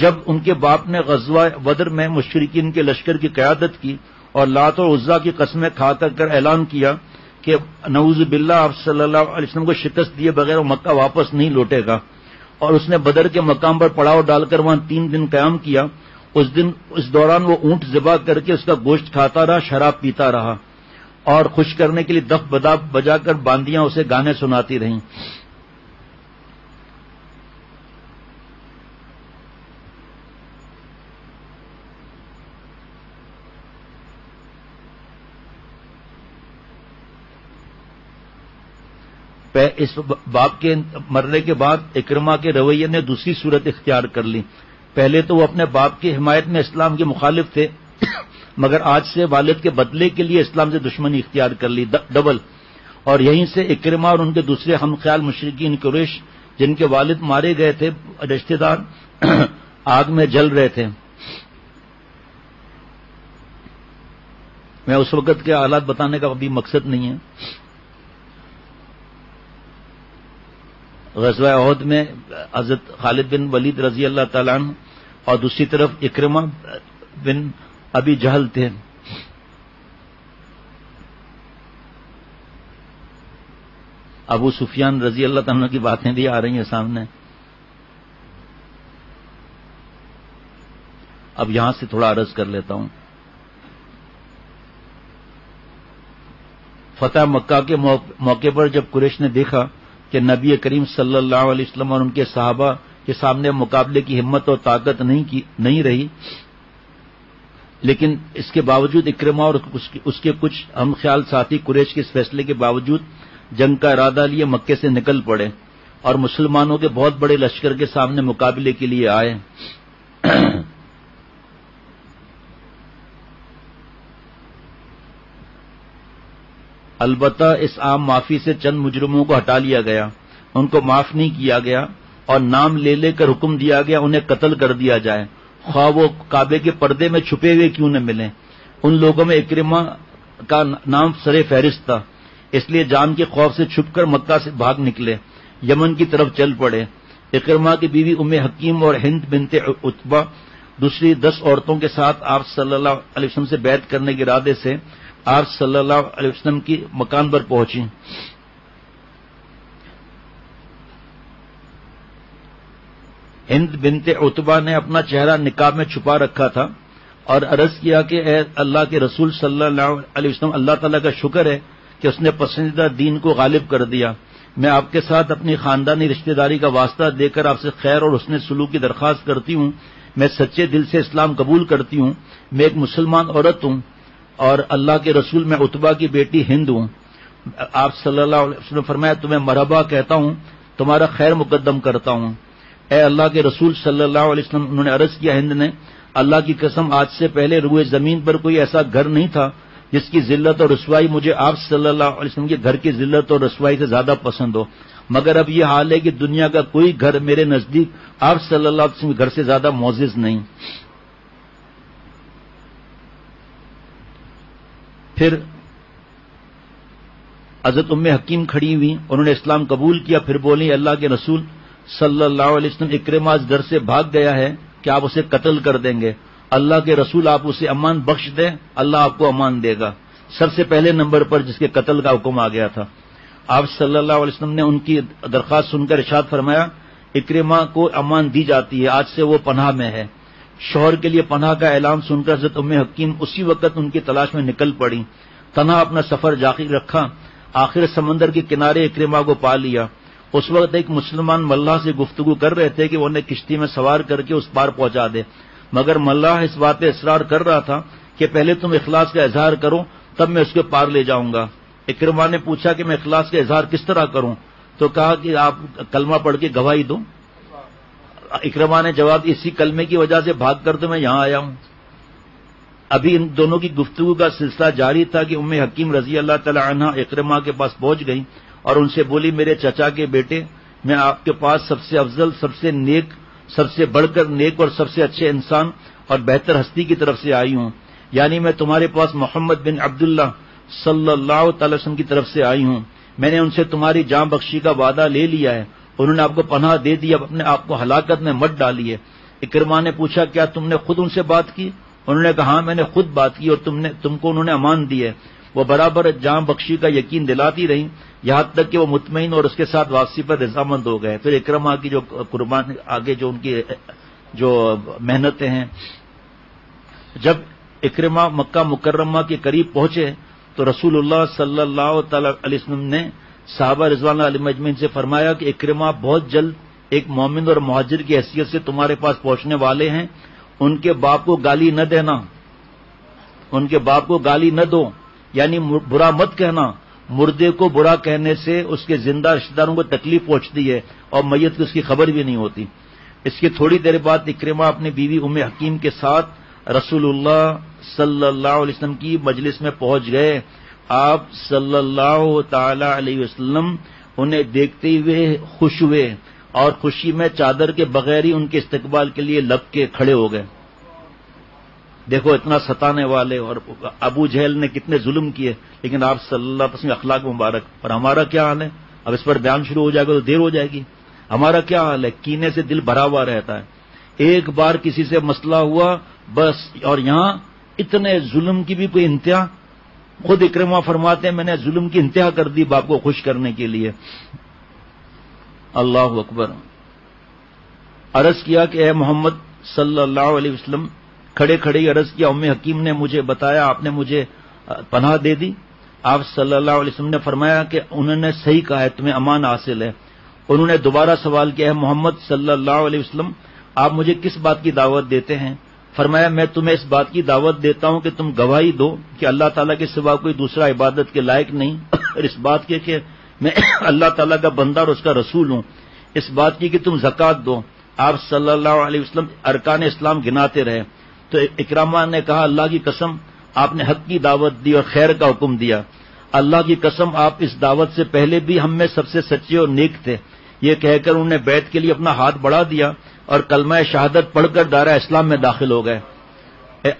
جب ان کے باپ نے غزوہ بدر میں مشرکین کے لشکر کی قیادت کی اور لات اور عزا کی قسمیں کھا کر اعلان کیا کہ نعوذ باللہ آپ صلی اللہ علیہ وسلم کو شکست دیے بغیر وہ مکہ واپس نہیں لوٹے گا، اور اس نے بدر کے مقام پر پڑاؤ ڈال کر وہاں 3 دن قیام کیا، اس دوران وہ اونٹ ذبح کر کے اس کا گوشت کھاتا رہا، شراب پیتا رہا، اور خوش کرنے کے لیے دف بداف بجا کر باندیاں اسے گانے سناتی رہیں۔ اس باپ کے مرنے کے بعد اکرمہ کے رویے نے دوسری صورت اختیار کر لی۔ پہلے تو وہ اپنے باپ کی حمایت میں اسلام کے مخالف تھے، مگر آج سے والد کے بدلے کے لیے اسلام سے دشمنی اختیار کر لی، ڈبل۔ اور یہیں سے اکرمہ اور ان کے دوسرے ہم خیال مشرکین قریش جن کے والد مارے گئے تھے، رشتہ دار آگ میں جل رہے تھے۔ میں اس وقت کے حالات بتانے کا ابھی مقصد نہیں ہے۔ غزوہ احد میں حضرت خالد بن ولید رضی اللہ تعالیٰ عنہ اور دوسری طرف اکرمہ بن ابی جہل تھے۔ ابو سفیان رضی اللہ تعالیٰ کی باتیں بھی آ رہی ہیں سامنے۔ اب یہاں سے تھوڑا عرض کر لیتا ہوں۔ فتح مکہ کے موقع پر جب قریش نے دیکھا کہ نبی کریم صلی اللہ علیہ وسلم اور ان کے صحابہ کے سامنے مقابلے کی ہمت اور طاقت نہیں رہی، لیکن اس کے باوجود اکرمہ اور اس کے کچھ ہم خیال ساتھی قریش کے اس فیصلے کے باوجود جنگ کا ارادہ لیے مکے سے نکل پڑے اور مسلمانوں کے بہت بڑے لشکر کے سامنے مقابلے کے لیے آئے۔ البتہ اس عام معافی سے چند مجرموں کو ہٹا لیا گیا، ان کو معاف نہیں کیا گیا اور نام لے کر حکم دیا گیا انہیں قتل کر دیا جائے، خواہ وہ کعبے کے پردے میں چھپے ہوئے کیوں نہ ملیں۔ ان لوگوں میں اکرمہ کا نام سر فہرست تھا، اس لیے جان کے خوف سے چھپ کر مکہ سے بھاگ نکلے، یمن کی طرف چل پڑے۔ اکرمہ کی بیوی ام حکیم اور ہند بنت عتبہ دوسری 10 عورتوں کے ساتھ آپ صلی اللہ علیہ وسلم سے بیعت کرنے کے ارادے سے آپ صلی اللہ علیہ وسلم کی مکان پر پہنچی۔ ہند بنت عتبہ نے اپنا چہرہ نقاب میں چھپا رکھا تھا اور عرض کیا کہ اے اللہ کے رسول صلی اللہ علیہ وسلم، اللہ تعالیٰ کا شکر ہے کہ اس نے پسندیدہ دین کو غالب کر دیا۔ میں آپ کے ساتھ اپنی خاندانی رشتہ داری کا واسطہ دے کر آپ سے خیر اور حسن سلوک کی درخواست کرتی ہوں۔ میں سچے دل سے اسلام قبول کرتی ہوں، میں ایک مسلمان عورت ہوں اور اللہ کے رسول میں عتبہ کی بیٹی ہند ہوں۔ آپ صلی اللہ علیہ وسلم فرمایا تمہیں مرحبا کہتا ہوں، تمہارا خیر مقدم کرتا ہوں۔ اے اللہ کے رسول صلی اللہ علیہ وسلم، انہوں نے عرض کیا ہند نے، اللہ کی قسم آج سے پہلے روئے زمین پر کوئی ایسا گھر نہیں تھا جس کی ذلت اور رسوائی مجھے آپ صلی اللہ علیہ وسلم کے گھر کی ذلت اور رسوائی سے زیادہ پسند ہو، مگر اب یہ حال ہے کہ دنیا کا کوئی گھر میرے نزدیک آپ صلی اللہ علیہ وسلم کے گھر سے زیادہ معزز نہیں۔ پھر حضرت ام حکیم کھڑی ہوئی، انہوں نے اسلام قبول کیا، پھر بولی اللہ کے رسول صلی اللہ علیہ وسلم، اکرمہ اس گھر سے بھاگ گیا ہے کہ آپ اسے قتل کر دیں گے؟ اللہ کے رسول آپ اسے امان بخش دیں، اللہ آپ کو امان دے گا۔ سب سے پہلے نمبر پر جس کے قتل کا حکم آ گیا تھا، آپ صلی اللہ علیہ وسلم نے ان کی درخواست سن کر ارشاد فرمایا اکرمہ کو امان دی جاتی ہے، آج سے وہ پناہ میں ہے۔ شوہر کے لیے پناہ کا اعلان سن کر حضرت ام حکیم اسی وقت ان کی تلاش میں نکل پڑی، تنہا اپنا سفر جاری رکھا، آخر سمندر کے کنارے اکرمہ کو پا لیا۔ اس وقت ایک مسلمان ملاح سے گفتگو کر رہے تھے کہ وہ انہیں کشتی میں سوار کر کے اس پار پہنچا دے، مگر ملاح اس بات پہ اصرار کر رہا تھا کہ پہلے تم اخلاص کا اظہار کرو تب میں اس کے پار لے جاؤں گا۔ اکرمہ نے پوچھا کہ میں اخلاص کا اظہار کس طرح کروں؟ تو کہا کہ آپ کلمہ پڑھ کے گواہی دو، اکرما نے جواب اسی کلمے کی وجہ سے بھاگ کر تو میں یہاں آیا ہوں. ابھی ان دونوں کی گفتگو کا سلسلہ جاری تھا کہ ام حکیم رضی اللہ تعالی عنہا اکرما کے پاس پہنچ گئی اور ان سے بولی میرے چچا کے بیٹے میں آپ کے پاس سب سے افضل، سب سے نیک، سب سے بڑھ کر نیک اور سب سے اچھے انسان اور بہتر ہستی کی طرف سے آئی ہوں. یعنی میں تمہارے پاس محمد بن عبداللہ صلی اللہ تعالی وسلم کی طرف سے آئی ہوں. میں نے ان سے تمہاری جان بخشی کا وعدہ لے لیا ہے. انہوں نے آپ کو پناہ دے دی، اب اپنے آپ کو ہلاکت میں مت ڈالیے. اکرما نے پوچھا کیا تم نے خود ان سے بات کی؟ انہوں نے کہا ہاں میں نے خود بات کی اور تم کو انہوں نے امان دی ہے. وہ برابر جان بخشی کا یقین دلاتی رہی یہاں تک کہ وہ مطمئن اور اس کے ساتھ واپسی پر رضامند ہو گئے. پھر اکرما کی جو قربان آگے جو ان کی جو محنتیں ہیں، جب اکرما مکہ مکرمہ کے قریب پہنچے تو رسول اللہ صلی اللہ تعالی علیہ وسلم نے صحابہ رضوان اللہ علیہم اجمعین سے فرمایا کہ اکرما بہت جلد ایک مومن اور مہاجر کی حیثیت سے تمہارے پاس پہنچنے والے ہیں. ان کے باپ کو گالی نہ دینا، ان کے باپ کو گالی نہ دو، یعنی برا مت کہنا. مردے کو برا کہنے سے اس کے زندہ رشتہ داروں کو تکلیف پہنچتی ہے اور میت کی اس کی خبر بھی نہیں ہوتی. اس کی تھوڑی دیر بعد اکرما اپنی بیوی ام حکیم کے ساتھ رسول اللہ صلی اللہ علیہ وسلم کی مجلس میں پہنچ گئے. آپ صلی اللہ تعالی علیہ وسلم انہیں دیکھتے ہوئے خوش ہوئے اور خوشی میں چادر کے بغیر ہی ان کے استقبال کے لیے لب کے کھڑے ہو گئے. دیکھو اتنا ستانے والے اور ابو جہل نے کتنے ظلم کیے، لیکن آپ صلی اللہ علیہ وسلم اخلاق مبارک. اور ہمارا کیا حال ہے؟ اب اس پر بیان شروع ہو جائے گا تو دیر ہو جائے گی. ہمارا کیا حال ہے؟ کینے سے دل بھرا ہوا رہتا ہے. ایک بار کسی سے مسئلہ ہوا بس، اور یہاں اتنے ظلم کی بھی کوئی انتہا. خود اکرما فرماتے ہیں میں نے ظلم کی انتہا کر دی باپ کو خوش کرنے کے لیے. اللہ اکبر. عرض کیا کہ اے محمد صلی اللہ علیہ وسلم، کھڑے کھڑے عرض کیا ام حکیم نے مجھے بتایا آپ نے مجھے پناہ دے دی. آپ صلی اللہ علیہ وسلم نے فرمایا کہ انہوں نے صحیح کہا ہے، تمہیں امان حاصل ہے. انہوں نے دوبارہ سوال کیا ہے محمد صلی اللہ علیہ وسلم آپ مجھے کس بات کی دعوت دیتے ہیں؟ فرمایا میں تمہیں اس بات کی دعوت دیتا ہوں کہ تم گواہی دو کہ اللہ تعالیٰ کے سوا کوئی دوسرا عبادت کے لائق نہیں، اور اس بات کے کہ میں اللہ تعالیٰ کا بندہ اور اس کا رسول ہوں. اس بات کی کہ تم زکوٰۃ دو. آپ صلی اللہ علیہ وسلم ارکان اسلام گناتے رہے. تو اکرما نے کہا اللہ کی قسم آپ نے حق کی دعوت دی اور خیر کا حکم دیا. اللہ کی قسم آپ اس دعوت سے پہلے بھی ہم میں سب سے سچے اور نیک تھے. یہ کہہ کر انہوں نے بیعت کے لیے اپنا ہاتھ بڑھا دیا اور کلمہ شہادت پڑھ کر دائرہ اسلام میں داخل ہو گئے.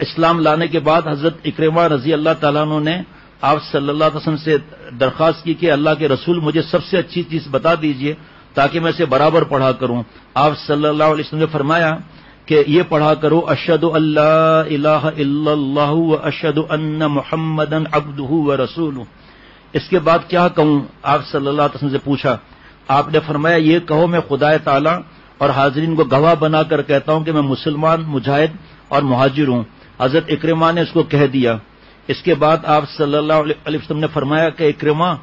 اسلام لانے کے بعد حضرت اکرما رضی اللہ تعالیٰ عنہ نے آپ صلی اللہ علیہ وسلم سے درخواست کی کہ اللہ کے رسول مجھے سب سے اچھی چیز بتا دیجئے تاکہ میں اسے برابر پڑھا کروں. آپ صلی اللہ علیہ وسلم نے فرمایا کہ یہ پڑھا کرو اشہد ان لا الہ الا اللہ و اشہد ان محمدا عبدہ و رسولہ. اس کے بعد کیا کہوں؟ آپ صلی اللہ علیہ وسلم سے پوچھا. آپ نے فرمایا یہ کہو میں خدا تعالی اور حاضرین کو گواہ بنا کر کہتا ہوں کہ میں مسلمان، مجاہد اور مہاجر ہوں. حضرت اکرما نے اس کو کہہ دیا. اس کے بعد آپ صلی اللہ علیہ وسلم نے فرمایا کہ اکرما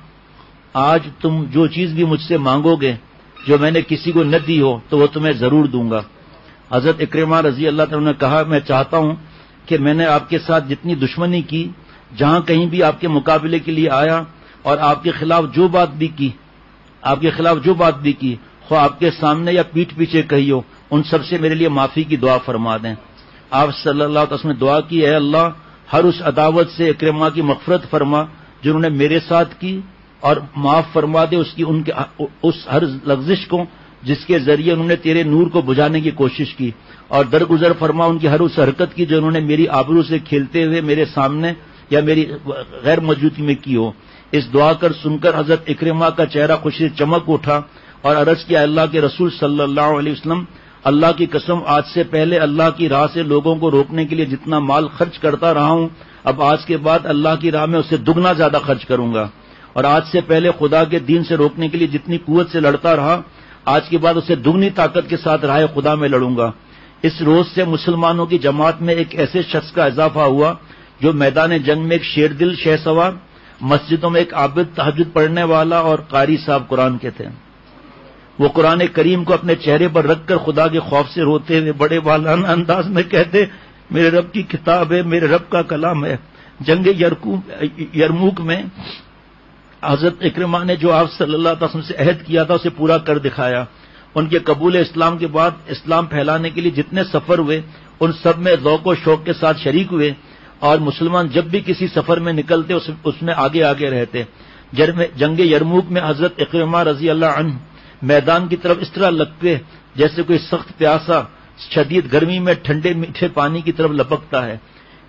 آج تم جو چیز بھی مجھ سے مانگو گے جو میں نے کسی کو نہ دی ہو تو وہ تمہیں ضرور دوں گا. حضرت اکرما رضی اللہ تعالیٰ نے کہا میں چاہتا ہوں کہ میں نے آپ کے ساتھ جتنی دشمنی کی، جہاں کہیں بھی آپ کے مقابلے کے لیے آیا اور آپ کے خلاف جو بات بھی کی خواہ آپ کے سامنے یا پیٹھ پیچھے کہی ہو، ان سب سے میرے لیے معافی کی دعا فرما دیں. آپ صلی اللہ علیہ وسلم نے دعا کی اے اللہ ہر اس عداوت سے اکرما کی مغفرت فرما جنہوں نے میرے ساتھ کی، اور معاف فرما دے اس ہر لغزش کو جس کے ذریعے انہوں نے تیرے نور کو بجھانے کی کوشش کی، اور درگزر فرما ان کی ہر اس حرکت کی جو انہوں نے میری آبرو سے کھیلتے ہوئے میرے سامنے یا میری غیر موجودگی میں کی ہو. اس دعا کر سن کر حضرت اکرما کا چہرہ خوشی سے چمک اٹھا اور عرض کیا اللہ کے رسول صلی اللہ علیہ وسلم اللہ کی قسم آج سے پہلے اللہ کی راہ سے لوگوں کو روکنے کے لیے جتنا مال خرچ کرتا رہا ہوں اب آج کے بعد اللہ کی راہ میں اسے دگنا زیادہ خرچ کروں گا، اور آج سے پہلے خدا کے دین سے روکنے کے لیے جتنی قوت سے لڑتا رہا آج کے بعد اسے دگنی طاقت کے ساتھ راہ خدا میں لڑوں گا. اس روز سے مسلمانوں کی جماعت میں ایک ایسے شخص کا اضافہ ہوا جو میدان جنگ میں ایک شیر دل شہ سوار، مسجدوں میں ایک عابد تہجد پڑھنے والا اور قاری صاحب قرآن کے تھے. وہ قرآن کریم کو اپنے چہرے پر رکھ کر خدا کے خوف سے روتے ہوئے بڑے والانہ انداز میں کہتے میرے رب کی کتاب ہے، میرے رب کا کلام ہے. جنگ یرموک میں حضرت اکرما نے جو آپ صلی اللہ علیہ وسلم سے عہد کیا تھا اسے پورا کر دکھایا. ان کے قبول اسلام کے بعد اسلام پھیلانے کے لیے جتنے سفر ہوئے ان سب میں ذوق و شوق کے ساتھ شریک ہوئے، اور مسلمان جب بھی کسی سفر میں نکلتے اس میں آگے آگے رہتے۔ جنگ یرموک میں حضرت اکرمہ رضی اللہ عنہ میدان کی طرف اس طرح لگتے جیسے کوئی سخت پیاسا شدید گرمی میں ٹھنڈے میٹھے پانی کی طرف لپکتا ہے۔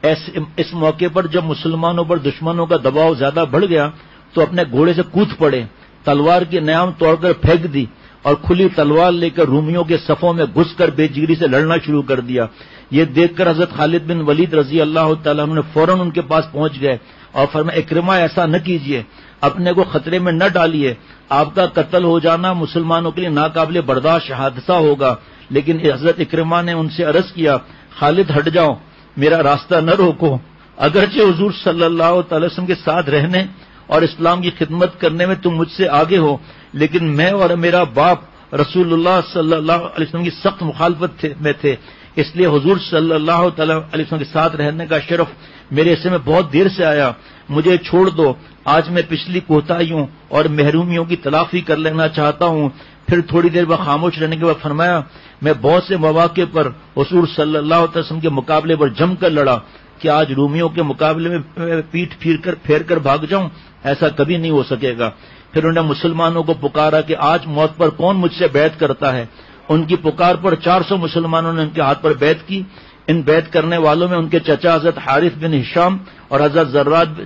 اس موقع پر جب مسلمانوں پر دشمنوں کا دباؤ زیادہ بڑھ گیا تو اپنے گھوڑے سے کود پڑے، تلوار کی نیام توڑ کر پھینک دی اور کھلی تلوار لے کر رومیوں کے صفوں میں گھس کر بے جگری سے لڑنا شروع کر دیا۔ یہ دیکھ کر حضرت خالد بن ولید رضی اللہ تعالیٰ عنہ نے فوراً ان کے پاس پہنچ گئے اور فرمایا اکرمہ ایسا نہ کیجیے، اپنے کو خطرے میں نہ ڈالیے، آپ کا قتل ہو جانا مسلمانوں کے لیے ناقابل برداشت حادثہ ہوگا۔ لیکن حضرت اکرمہ نے ان سے عرض کیا خالد ہٹ جاؤ، میرا راستہ نہ روکو، اگرچہ حضور صلی اللہ تعالی وسلم کے ساتھ رہنے اور اسلام کی خدمت کرنے میں تم مجھ سے آگے ہو، لیکن میں اور میرا باپ رسول اللہ صلی اللہ علیہ وسلم کی سخت مخالفت میں تھے، اس لیے حضور صلی اللہ تعالی علیہ وسلم کے ساتھ رہنے کا شرف میرے حصے میں بہت دیر سے آیا، مجھے چھوڑ دو، آج میں پچھلی کوتاہیوں اور محرومیوں کی تلافی کر لینا چاہتا ہوں۔ پھر تھوڑی دیر بعد خاموش رہنے کے بعد فرمایا میں بہت سے مواقع پر حضور صلی اللہ علیہ وسلم کے مقابلے پر جم کر لڑا کہ آج رومیوں کے مقابلے میں پیٹھ پھیر کر بھاگ جاؤں، ایسا کبھی نہیں ہو سکے گا۔ پھر انہوں نے مسلمانوں کو پکارا کہ آج موت پر کون مجھ سے بیعت کرتا ہے۔ ان کی پکار پر 400 مسلمانوں نے ان کے ہاتھ پر بیعت کی۔ ان بیعت کرنے والوں میں ان کے چچا حضرت حارث بن ہشام اور حضرت زراد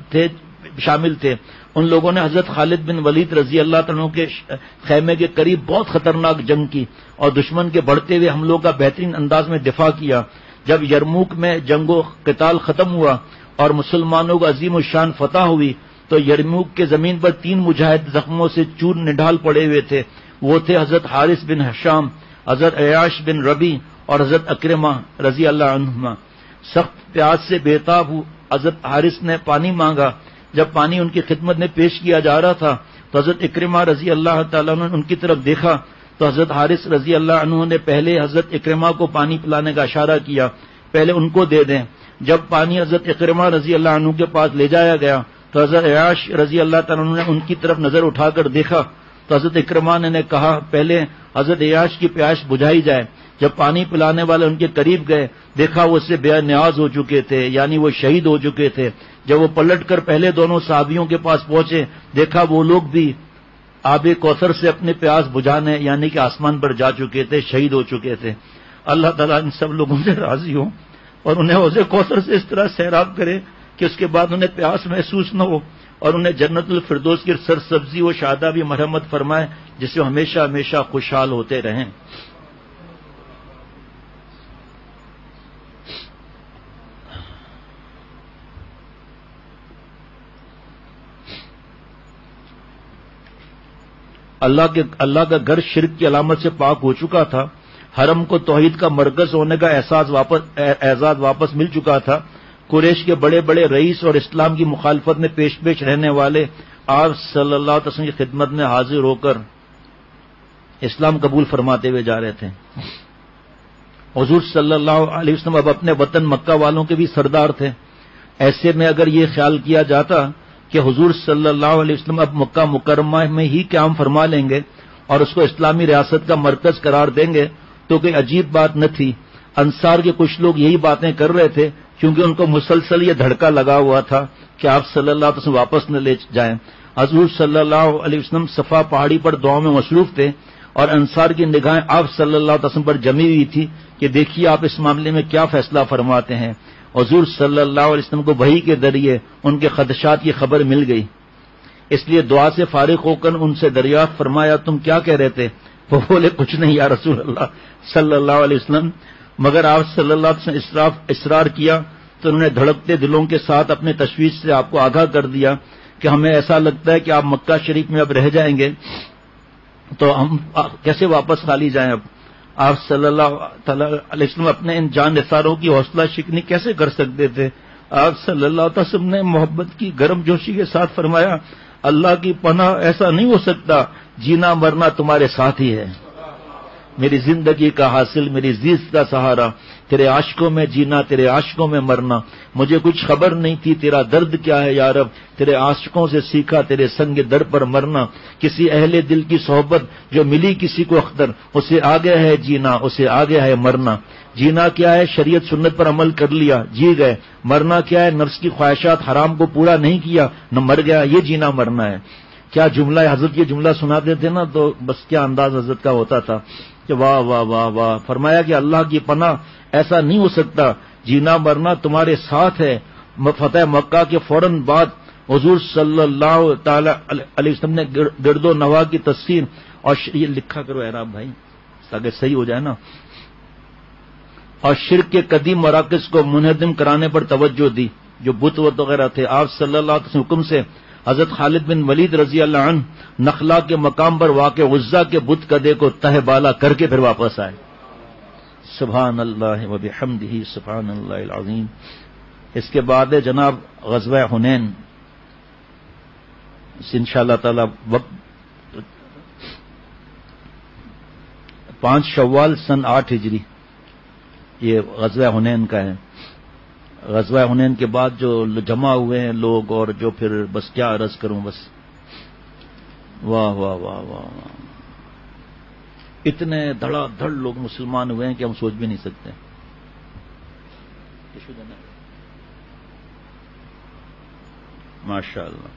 شامل تھے۔ ان لوگوں نے حضرت خالد بن ولید رضی اللہ عنہ کے خیمے کے قریب بہت خطرناک جنگ کی اور دشمن کے بڑھتے ہوئے حملوں کا بہترین انداز میں دفاع کیا۔ جب یرموک میں جنگ و قتال ختم ہوا اور مسلمانوں کو عظیم الشان فتح ہوئی تو یرموک کے زمین پر 3 مجاہد زخموں سے چور نڈھال پڑے ہوئے تھے، وہ تھے حضرت حارث بن ہشام، حضرت عیاش بن ربی اور حضرت اکرمہ رضی اللہ عنہما۔ سخت پیاس سے بےتاب حضرت حارث نے پانی مانگا۔ جب پانی ان کی خدمت میں پیش کیا جا رہا تھا تو حضرت اکرمہ رضی اللہ تعالیٰ عنہ نے ان کی طرف دیکھا تو حضرت حارث رضی اللہ عنہ نے پہلے حضرت اکرمہ کو پانی پلانے کا اشارہ کیا، پہلے ان کو دے دیں۔ جب پانی حضرت اکرمہ رضی اللہ عنہ کے پاس لے جایا گیا تو حضرت عیاش رضی اللہ تعالیٰ عنہ نے ان کی طرف نظر اٹھا کر دیکھا تو حضرت اکرمہ نے کہا پہلے حضرت عیاش کی پیاس بجھائی جائے۔ جب پانی پلانے والے ان کے قریب گئے دیکھا وہ اس سے بے نیاز ہو چکے تھے، یعنی وہ شہید ہو چکے تھے۔ جب وہ پلٹ کر پہلے دونوں صحابیوں کے پاس پہنچے دیکھا وہ لوگ بھی آب کوثر سے اپنے پیاس بجھانے یعنی کہ آسمان پر جا چکے تھے، شہید ہو چکے تھے۔ اللہ تعالیٰ ان سب لوگوں سے راضی ہو اور انہیں حوض کوثر سے اس طرح سیراب کرے کہ اس کے بعد انہیں پیاس محسوس نہ ہو اور انہیں جنت الفردوس کی سرسبزی و شادابی مرحمت فرمائے جس سے ہمیشہ ہمیشہ خوشحال ہوتے رہیں۔ اللہ کا گھر شرک کی علامت سے پاک ہو چکا تھا، حرم کو توحید کا مرکز ہونے کا اعزاز واپس مل چکا تھا۔ قریش کے بڑے بڑے رئیس اور اسلام کی مخالفت میں پیش رہنے والے آپ صلی اللہ علیہ وسلم کی خدمت میں حاضر ہو کر اسلام قبول فرماتے ہوئے جا رہے تھے۔ حضور صلی اللہ علیہ وسلم اب اپنے وطن مکہ والوں کے بھی سردار تھے۔ ایسے میں اگر یہ خیال کیا جاتا کہ حضور صلی اللہ علیہ وسلم اب مکہ مکرمہ میں ہی قیام فرما لیں گے اور اس کو اسلامی ریاست کا مرکز قرار دیں گے تو کوئی عجیب بات نہ تھی۔ انصار کے کچھ لوگ یہی باتیں کر رہے تھے کیونکہ ان کو مسلسل یہ دھڑکا لگا ہوا تھا کہ آپ صلی اللہ علیہ وسلم واپس نہ لے جائیں۔ حضور صلی اللہ علیہ وسلم صفا پہاڑی پر دعاؤں میں مصروف تھے اور انصار کی نگاہیں آپ صلی اللہ علیہ وسلم پر جمی ہوئی تھی کہ دیکھیے آپ اس معاملے میں کیا فیصلہ فرماتے ہیں۔ حضور صلی اللہ علیہ وسلم کو وحی کے ذریعے ان کے خدشات کی خبر مل گئی، اس لیے دعا سے فارغ ہو کر ان سے دریافت فرمایا تم کیا کہہ رہے تھے؟ وہ بولے کچھ نہیں یا رسول اللہ صلی اللہ علیہ وسلم، مگر آپ صلی اللہ علیہ وسلم اصرار کیا تو انہوں نے دھڑکتے دلوں کے ساتھ اپنے تشویش سے آپ کو آگاہ کر دیا کہ ہمیں ایسا لگتا ہے کہ آپ مکہ شریف میں اب رہ جائیں گے تو ہم کیسے واپس خالی جائیں؟ اب آپ صلی اللہ علیہ وسلم اپنے ان جان نثاروں کی حوصلہ شکنی کیسے کر سکتے تھے؟ آپ صلی اللہ علیہ وسلم نے محبت کی گرم جوشی کے ساتھ فرمایا اللہ کی پناہ ایسا نہیں ہو سکتا، جینا مرنا تمہارے ساتھ ہی ہے۔ میری زندگی کا حاصل، میری زیست کا سہارا، تیرے عاشقوں میں جینا، تیرے عاشقوں میں مرنا، مجھے کچھ خبر نہیں تھی تیرا درد کیا ہے یا رب، تیرے عاشقوں سے سیکھا تیرے سنگ در پر مرنا، کسی اہل دل کی صحبت جو ملی کسی کو اختر، اسے آگے ہے جینا، اسے آگے ہے مرنا، جینا کیا ہے شریعت سنت پر عمل کر لیا جی گئے، مرنا کیا ہے نفس کی خواہشات حرام کو پورا نہیں کیا نہ مر گیا، یہ جینا مرنا ہے۔ کیا جملہ ہے، حضرت یہ جملہ سناتے تھے نا تو بس کیا انداز حضرت کا ہوتا تھا کہ واہ واہ واہ واہ، فرمایا کہ اللہ کی پناہ ایسا نہیں ہو سکتا، جینا مرنا تمہارے ساتھ ہے۔ فتح مکہ کے فوراً بعد حضور صلی اللہ تعالی علیہ وسلم نے گرد و نواح کی تفسیر اور یہ لکھا کرو اعراب بھائی تاکہ صحیح ہو جائے نا، اور شرک کے قدیم مراکز کو منہدم کرانے پر توجہ دی، جو بت وغیرہ تھے۔ آپ صلی اللہ علیہ وسلم حکم سے حضرت خالد بن ولید رضی اللہ عنہ نخلا کے مقام پر واقع عزا کے بت کدے کو تہ بالا کر کے پھر واپس آئے۔ سبحان اللہ و بحمدہ سبحان اللہ العظیم۔ اس کے بعد ہے جناب غزوہ حنین، انشاءاللہ تعالی وقت 5 شوال سن 8 ہجری یہ غزوہ حنین کا ہے۔ غزوہ حنین کے بعد جو جمع ہوئے ہیں لوگ اور جو پھر بس کیا عرض کروں، بس واہ واہ واہ واہ واہ، اتنے دھڑا دھڑ لوگ مسلمان ہوئے ہیں کہ ہم سوچ بھی نہیں سکتے۔ ماشاء اللہ۔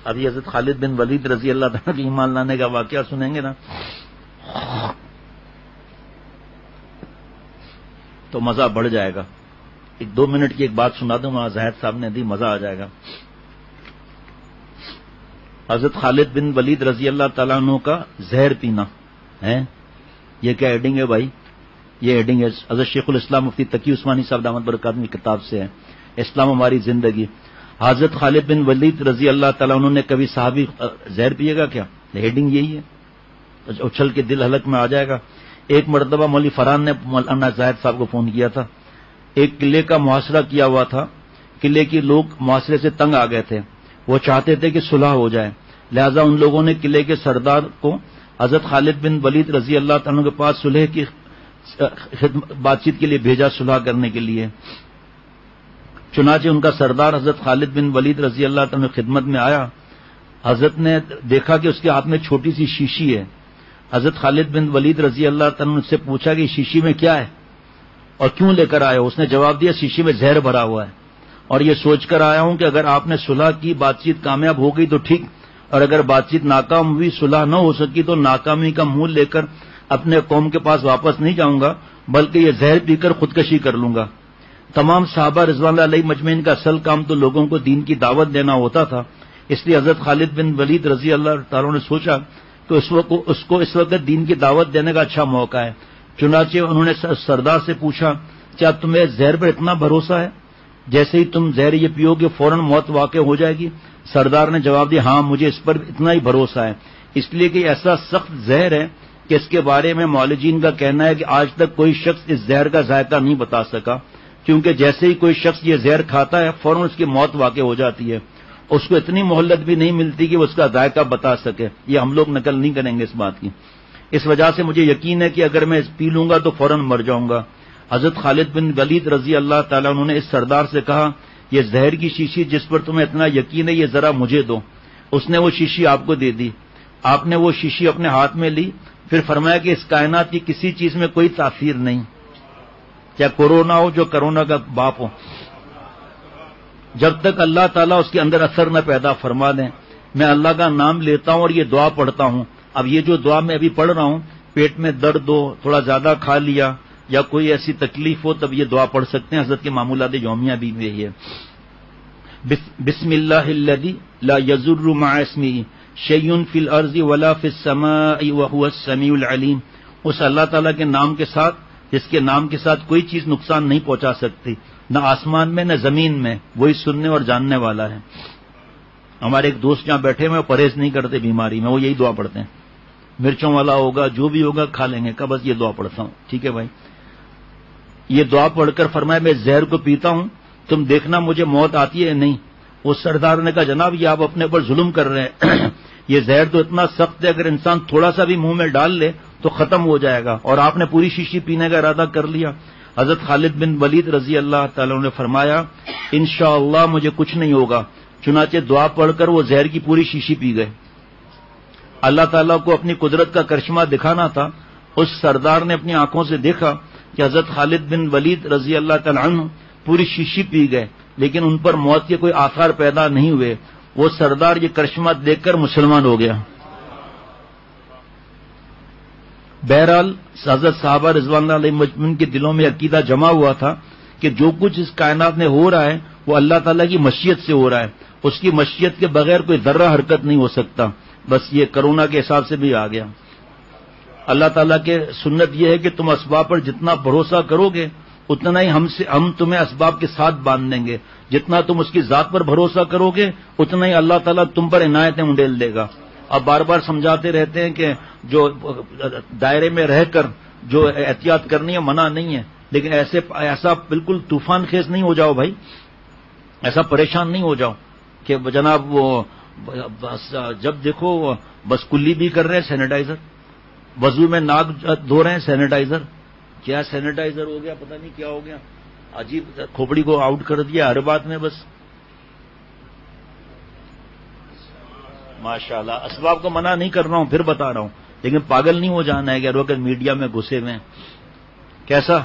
ابھی حضرت خالد بن ولید رضی اللہ تعالیٰ کی ایمان لانے کا واقعہ سنیں گے نا تو مزہ بڑھ جائے گا۔ 1-2 منٹ کی ایک بات سنا دوں، وہاں زاہد صاحب نے دی، مزہ آ جائے گا۔ حضرت خالد بن ولید رضی اللہ تعالیٰ عنہ کا زہر پینا ہے، یہ کیا ایڈنگ ہے بھائی؟ یہ ایڈنگ ہے حضرت شیخ الاسلام مفتی تقی عثمانی صاحب دامت برکاتہ کی کتاب سے ہے، اسلام ہماری زندگی۔ حضرت خالد بن ولید رضی اللہ تعالیٰ عنہ نے کبھی صحابی زہر پیے گا کیا؟ ہیڈنگ یہی ہے، اچھل کے دل حلق میں آ جائے گا۔ ایک مرتبہ مولوی فرحان نے مولانا زاہد صاحب کو فون کیا تھا، ایک قلعے کا محاصرہ کیا ہوا تھا، قلعے کے لوگ محاصرے سے تنگ آ گئے تھے، وہ چاہتے تھے کہ صلح ہو جائے، لہذا ان لوگوں نے قلعے کے سردار کو حضرت خالد بن ولید رضی اللہ تعالیٰ کے پاس صلح کی بات چیت کے لیے بھیجا، صلح کرنے کے لیے۔ چنانچہ ان کا سردار حضرت خالد بن ولید رضی اللہ تعالیٰ کی خدمت میں آیا، حضرت نے دیکھا کہ اس کے ہاتھ میں چھوٹی سی شیشی ہے۔ حضرت خالد بن ولید رضی اللہ تعالیٰ نے اس سے پوچھا کہ شیشی میں کیا ہے اور کیوں لے کر آئے ہو؟ اس نے جواب دیا شیشی میں زہر بھرا ہوا ہے، اور یہ سوچ کر آیا ہوں کہ اگر آپ نے صلح کی، بات چیت کامیاب ہو گئی تو ٹھیک، اور اگر بات چیت ناکام ہوئی، صلح نہ ہو سکی تو ناکامی کا مول لے کر اپنے قوم کے پاس واپس نہیں جاؤں گا بلکہ یہ زہر پی کر خودکشی کر لوں گا۔ تمام صحابہ رضوان اللہ علیہ مجمعین کا اصل کام تو لوگوں کو دین کی دعوت دینا ہوتا تھا، اس لیے حضرت خالد بن ولید رضی اللہ تعالیٰ نے سوچا کہ اس کو اس وقت دین کی دعوت دینے کا اچھا موقع ہے۔ چنانچہ انہوں نے سردار سے پوچھا کیا تمہیں زہر پر اتنا بھروسہ ہے، جیسے ہی تم زہر یہ پیو گے فوراً موت واقع ہو جائے گی؟ سردار نے جواب دیا ہاں مجھے اس پر اتنا ہی بھروسہ ہے، اس لیے کہ ایسا سخت زہر ہے کہ اس کے بارے میں معالجین کا کہنا ہے کہ آج تک کوئی شخص اس زہر کا ذائقہ نہیں بتا سکا، کیونکہ جیسے ہی کوئی شخص یہ زہر کھاتا ہے فوراً اس کی موت واقع ہو جاتی ہے، اس کو اتنی مہلت بھی نہیں ملتی کہ وہ اس کا ذائقہ بتا سکے۔ یہ ہم لوگ نقل نہیں کریں گے اس بات کی، اس وجہ سے مجھے یقین ہے کہ اگر میں پی لوں گا تو فوراً مر جاؤں گا۔ حضرت خالد بن ولید رضی اللہ تعالیٰ عنہ نے اس سردار سے کہا یہ زہر کی شیشی جس پر تمہیں اتنا یقین ہے یہ ذرا مجھے دو۔ اس نے وہ شیشی آپ کو دے دی، آپ نے وہ شیشی اپنے ہاتھ میں لی، پھر فرمایا کہ اس کائنات کی کسی چیز میں کوئی تاثیر نہیں، چاہے کورونا ہو جو کرونا کا باپ ہو، جب تک اللہ تعالیٰ اس کے اندر اثر نہ پیدا فرما دیں۔ میں اللہ کا نام لیتا ہوں اور یہ دعا پڑھتا ہوں، اب یہ جو دعا میں ابھی پڑھ رہا ہوں، پیٹ میں درد ہو، تھوڑا زیادہ کھا لیا یا کوئی ایسی تکلیف ہو تب یہ دعا پڑھ سکتے ہیں، حضرت کے معمولات یومیہ بھی یہی ہے۔ بسم اللہ الذی لا یضر مع اسمہ شیء فی الارض ولا فی السماء وهو السمیع العلیم، اس اللہ تعالیٰ کے نام کے ساتھ جس کے نام کے ساتھ کوئی چیز نقصان نہیں پہنچا سکتی، نہ آسمان میں نہ زمین میں، وہی سننے اور جاننے والا ہے۔ ہمارے ایک دوست جہاں بیٹھے ہوئے پرہیز نہیں کرتے بیماری میں، وہ یہی دعا پڑھتے ہیں، مرچوں والا ہوگا جو بھی ہوگا کھا لیں گے، کہ بس یہ دعا پڑھتا ہوں، ٹھیک ہے بھائی۔ یہ دعا پڑھ کر فرمایا میں زہر کو پیتا ہوں، تم دیکھنا مجھے موت آتی ہے نہیں۔ وہ سردار نے کہا جناب یہ آپ اپنے پر ظلم کر رہے ہیں، یہ زہر تو اتنا سخت ہے اگر انسان تھوڑا سا بھی منہ میں ڈال لے تو ختم ہو جائے گا، اور آپ نے پوری شیشی پینے کا ارادہ کر لیا۔ حضرت خالد بن ولید رضی اللہ تعالیٰ نے فرمایا انشاءاللہ مجھے کچھ نہیں ہوگا، چنانچہ دعا پڑھ کر وہ زہر کی پوری شیشی پی گئے۔ اللہ تعالیٰ کو اپنی قدرت کا کرشمہ دکھانا تھا۔ اس سردار نے اپنی آنکھوں سے دیکھا کہ حضرت خالد بن ولید رضی اللہ تعالیٰ عنہ پوری شیشی پی گئے، لیکن ان پر موت کے کوئی آثار پیدا نہیں ہوئے۔ وہ سردار یہ کرشمہ دیکھ کر مسلمان ہو گیا۔ بہرحال حضرت صحابہ رضوان اللہ علیہم مجمعین کے دلوں میں عقیدہ جمع ہوا تھا کہ جو کچھ اس کائنات میں ہو رہا ہے وہ اللہ تعالیٰ کی مشیت سے ہو رہا ہے، اس کی مشیت کے بغیر کوئی ذرہ حرکت نہیں ہو سکتا۔ بس یہ کرونا کے حساب سے بھی آ گیا۔ اللہ تعالیٰ کے سنت یہ ہے کہ تم اسباب پر جتنا بھروسہ کرو گے اتنا ہی ہم تمہیں اسباب کے ساتھ باندھ دیں گے، جتنا تم اس کی ذات پر بھروسہ کرو گے اتنا ہی اللہ تعالیٰ تم پر عنایتیں انڈیل دے گا۔ اب بار بار سمجھاتے رہتے ہیں کہ جو دائرے میں رہ کر جو احتیاط کرنی ہے منع نہیں ہے، لیکن ایسا بالکل طوفان خیز نہیں ہو جاؤ بھائی، ایسا پریشان نہیں ہو جاؤ کہ جناب وہ جب دیکھو بس کلی بھی کر رہے ہیں سینیٹائزر، وضو میں ناک دھو رہے ہیں سینیٹائزر، کیا سینیٹائزر ہو گیا پتہ نہیں کیا ہو گیا، عجیب کھوپڑی کو آؤٹ کر دیا ہر بات میں۔ بس ماشاءاللہ اسباب کو منع نہیں کر رہا ہوں، پھر بتا رہا ہوں، لیکن پاگل نہیں ہو جانا ہے کہ ہر وقت میڈیا میں گھسے ہوئے ہیں۔ کیسا